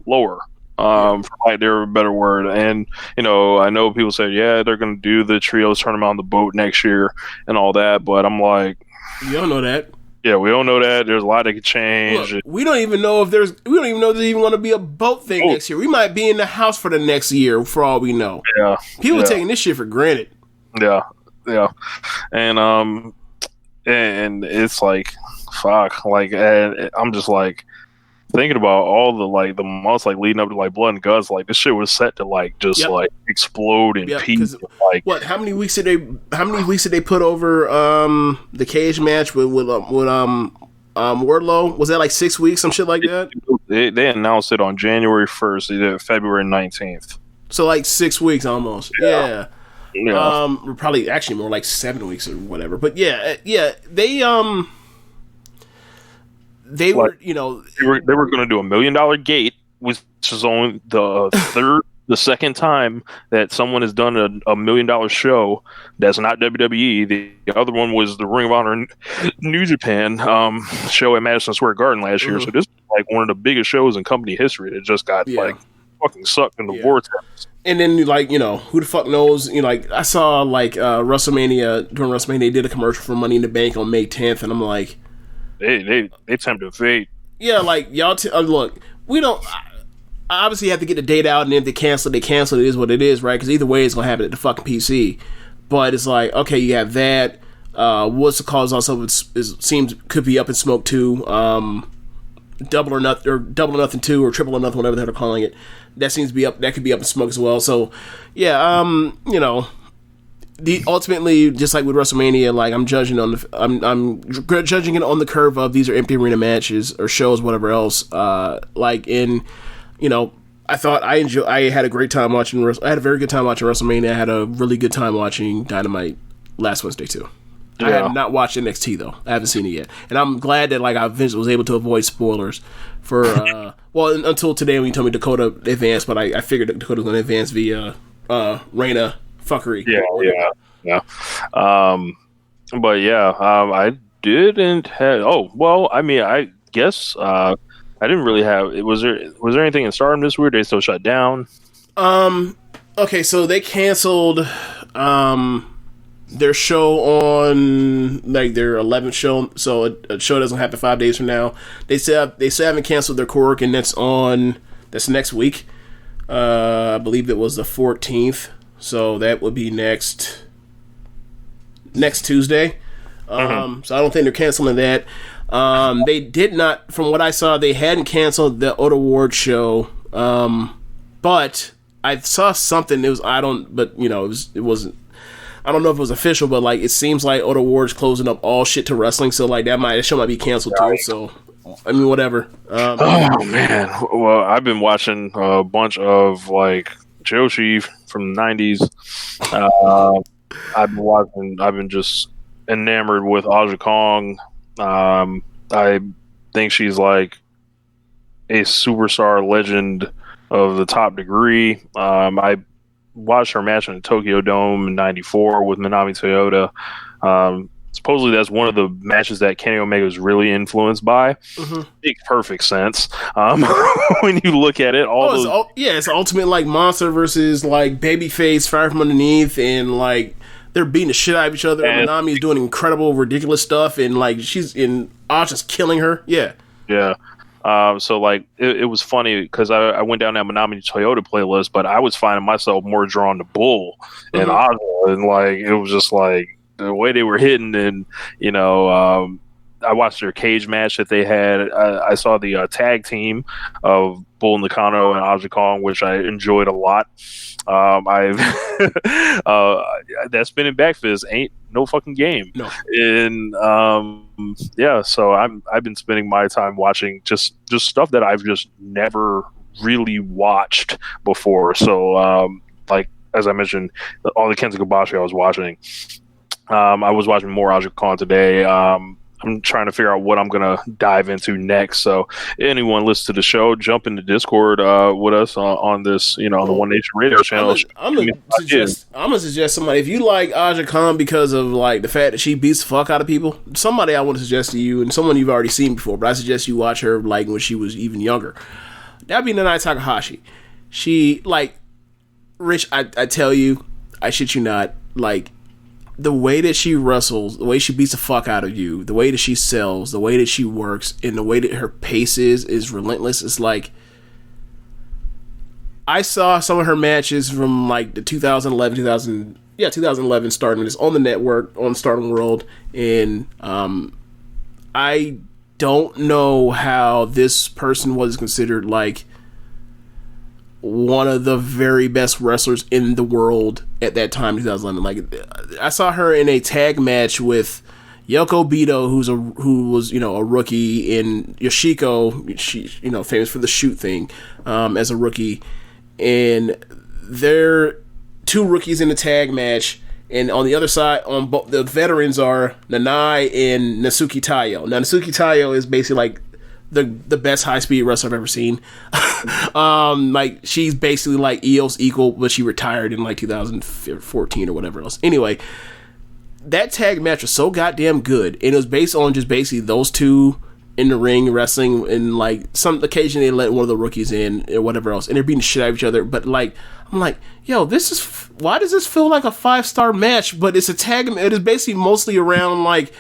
lower. For lack of a better word. And, I know people say, yeah, they're going to do the trios tournament on the boat next year and all that. But I'm like, you don't know that. Yeah, we don't know that. There's a lot that could change. Look, we don't even know if there's even going to be a boat thing next year. We might be in the house for the next year, for all we know. Yeah, people are taking this shit for granted. Yeah, and it's like, fuck, like, and I'm just like thinking about all the months leading up to Blood and Guts. Like, this shit was set to explode in peace. What? How many weeks did they put over the cage match with Wardlow? Was that 6 weeks, some shit like that? They announced it on January 1st. They did it February 19th. So 6 weeks almost. Yeah. Probably actually more like 7 weeks or whatever. But yeah, they were going to do $1 million gate, which is only the second time that someone has done a $1 million show that's not WWE. The other one was the Ring of Honor New Japan show at Madison Square Garden last year. So this is one of the biggest shows in company history that just got fucking sucked in the vortex. And then who the fuck knows? I saw WrestleMania, during WrestleMania they did a commercial for Money in the Bank on May 10th, and I'm like, They tempted fate. Yeah, y'all. Look, we don't. I obviously have to get the date out, and if they cancel it, it is what it is, right? Because either way, it's gonna happen at the fucking PC. But it's okay, you have that. What's the cause? Also, seems could be up in smoke too. Double or nothing 2, or triple or nothing, whatever they're calling it. That seems to be up. That could be up in smoke as well. So, yeah. Ultimately, just like with WrestleMania, I'm judging I'm judging it on the curve of these are empty arena matches or shows, whatever else. I thought I had a great time watching. I had a very good time watching WrestleMania. I had a really good time watching Dynamite last Wednesday too. Yeah. I have not watched NXT though. I haven't seen it yet, and I'm glad that I was able to avoid spoilers for until today when you told me Dakota advanced, but I figured that Dakota was going to advance via Reina fuckery. Yeah. But yeah, I didn't have. Oh well, I mean, I guess I didn't really have. Was there anything in Stardom this week? They still shut down. Okay, so they canceled their show on their 11th show. So a show doesn't happen 5 days from now. They still haven't canceled their Cork, and that's next week. I believe it was the 14th. So that would be next Tuesday. So I don't think they're canceling that. They did not, from what I saw, they hadn't canceled the Oda Ward show. But I saw something. It wasn't. I don't know if it was official, but it seems like Oda Ward's closing up all shit to wrestling. So that show might be canceled too. So I mean, whatever. Oh man. Well, I've been watching a bunch of Joshi from the 90s. I've been just enamored with Aja Kong. I think she's a superstar legend of the top degree. I watched her match in the Tokyo Dome in '94 with Manami Toyota. Supposedly that's one of the matches that Kenny Omega was really influenced by. Makes perfect sense when you look at it. It's ultimate monster versus babyface, fire from underneath, and they're beating the shit out of each other. And Manami's doing incredible, ridiculous stuff, and she's in Aja's killing her. Yeah. So it was funny because I went down that Manami Toyota playlist, but I was finding myself more drawn to Bull and Aja, and it was just the way they were hitting, and I watched their cage match that they had. I saw the tag team of Bull Nakano and Aja Kong, which I enjoyed a lot. That spinning back fist ain't no fucking game. No. And so I've been spending my time watching just stuff that I've just never really watched before. So as I mentioned, all the Kenta Kobashi I was watching. I was watching more Aja Kong today. I'm trying to figure out what I'm gonna dive into next. So anyone listen to the show, jump into Discord with us on this, on the One Nation Radio channel. I'm gonna suggest somebody, if you like Aja Khan because of like the fact that she beats the fuck out of people, somebody I want to suggest to you, and someone you've already seen before, but I suggest you watch her like when she was even younger. That'd be Nanai Takahashi. She, like, Rich, I tell you, I shit you not, like, the way that she wrestles, the way she beats the fuck out of you, the way that she sells, the way that she works, and the way that her pace is relentless. It's like, I saw some of her matches from like the 2011 Stardom. It's on the network, on Stardom World, and I don't know how this person was considered like one of the very best wrestlers in the world at that time, 2011. Like, I saw her in a tag match with Yoko Bito, who was a rookie, in Yoshiko, she famous for the shoot thing, as a rookie, and they're two rookies in the tag match, and on the other side, on both the veterans are Nanai and Natsuki Tayo. Now Natsuki Tayo is basically like the best high speed wrestler I've ever seen. Like, she's basically like EO's equal, but she retired in like 2014 or whatever else. Anyway, that tag match was so goddamn good, and it was based on just basically those two in the ring wrestling, and like some occasion they let one of the rookies in or whatever else, and they're beating the shit out of each other. But like, I'm like, yo, why does this feel like a 5-star match? But it's a tag. It is basically mostly around like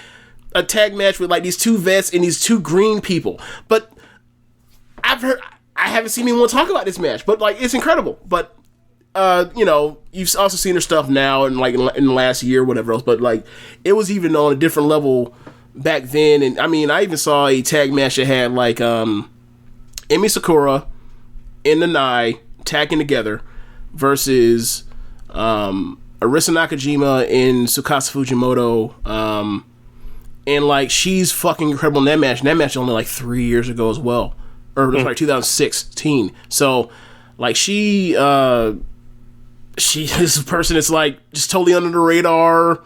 a tag match with like these two vets and these two green people. But I haven't seen anyone talk about this match, but like, it's incredible. But you've also seen her stuff now and like in the last year or whatever else, but like, it was even on a different level back then. And I mean, I even saw a tag match that had like Emi Sakura and Nanai tagging together versus Arisa Nakajima and Tsukasa Fujimoto, and like, she's fucking incredible in that match. And that match was only like 3 years ago as well, or it was like 2016. So like, she is a person that's like just totally under the radar.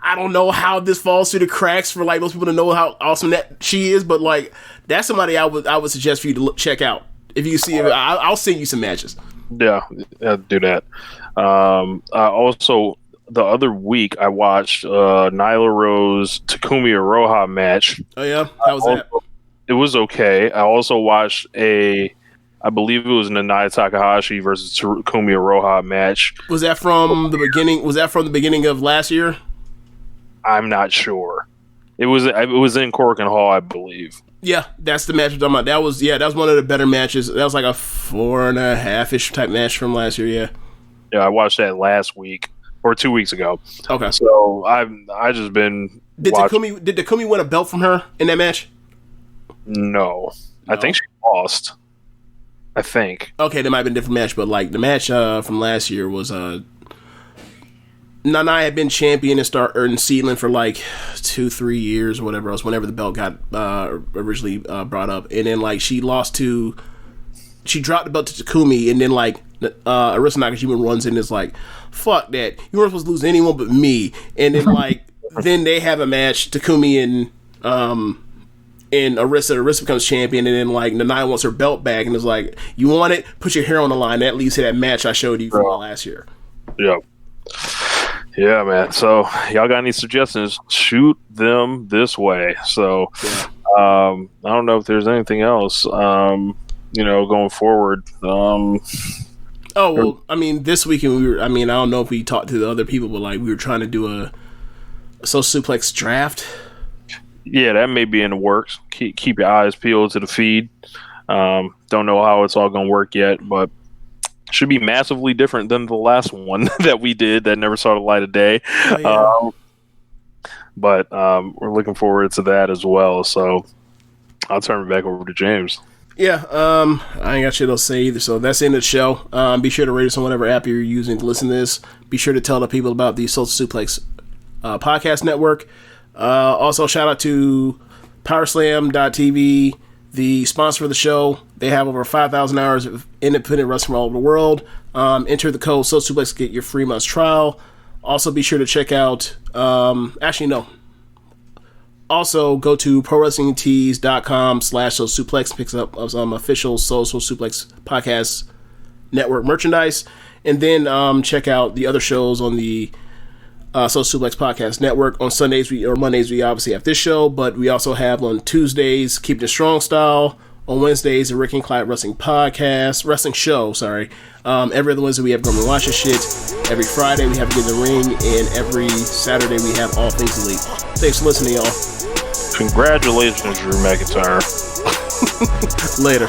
I don't know how this falls through the cracks for like most people to know how awesome that she is, but like, that's somebody I would suggest for you to check out. If you see it, I'll send you some matches. Yeah, do that. Also, the other week I watched Nyla Rose Takumi Iroha match. Oh yeah, how was that? It was okay. I also watched I believe it was Nanai Takahashi versus Takumi Iroha match. Was that from the beginning? Was that from the beginning of last year? I'm not sure. It was in Corkin Hall, I believe. Yeah, that's the match we're talking about. That was one of the better matches. That was like a 4.5-ish type match from last year. Yeah, I watched that last week or 2 weeks ago. Okay, so I just been. Did Takumi win a belt from her in that match? No, I think she lost. I think. Okay, that might have been a different match, but like, the match from last year was Nanai had been champion in Seedland for like 2-3 years or whatever else, whenever the belt got originally brought up, and then like, she dropped the belt to Takumi, and then like Arisa Nakajima runs in and is like, fuck that, you weren't supposed to lose to anyone but me. And then like, then they have a match, Takumi and Arisa becomes champion, and then like, Nanai wants her belt back and is like, you want it, put your hair on the line. That leads to that match I showed you from last year. Yep. Yeah, man. So y'all got any suggestions? Shoot them this way. So I don't know if there's anything else going forward. Oh, well, I mean, this weekend I don't know if we talked to the other people, but like, we were trying to do a Social Suplex draft. Yeah, that may be in the works. Keep your eyes peeled to the feed. Don't know how it's all going to work yet, but should be massively different than the last one that we did that never saw the light of day. Oh, yeah. But we're looking forward to that as well. So I'll turn it back over to James. Yeah, I ain't got shit else to say either. So that's the end of the show. Be sure to rate us on whatever app you're using to listen to this. Be sure to tell the people about the Social Suplex podcast network. Also, shout out to Powerslam.tv, the sponsor of the show. They have over 5,000 hours of independent wrestling from all over the world. Enter the code Social Suplex to get your free month's trial. Also, be sure to check out. Actually, no. Also, go to prowrestlingtees.com/socialsuplex, picks up some official Social Suplex Podcast Network merchandise, and then check out the other shows on the Social Suplex Podcast Network. On Sundays or Mondays, we obviously have this show, but we also have on Tuesdays, Keepin It Strong Style. On Wednesdays, the Ricky Clive Wrestling Show. Every other Wednesday, we have Gorman Watch Shit. Every Friday, we have Get in the Ring, and every Saturday, we have All Things Elite. Thanks for listening, y'all. Congratulations, Drew McIntyre. Later.